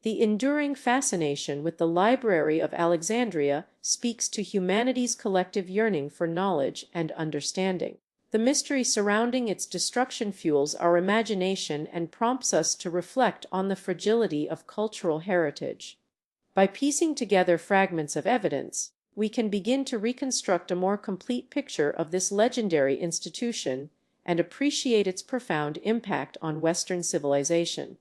The enduring fascination with the Library of Alexandria speaks to humanity's collective yearning for knowledge and understanding. The mystery surrounding its destruction fuels our imagination and prompts us to reflect on the fragility of cultural heritage. By piecing together fragments of evidence, we can begin to reconstruct a more complete picture of this legendary institution and appreciate its profound impact on Western civilization.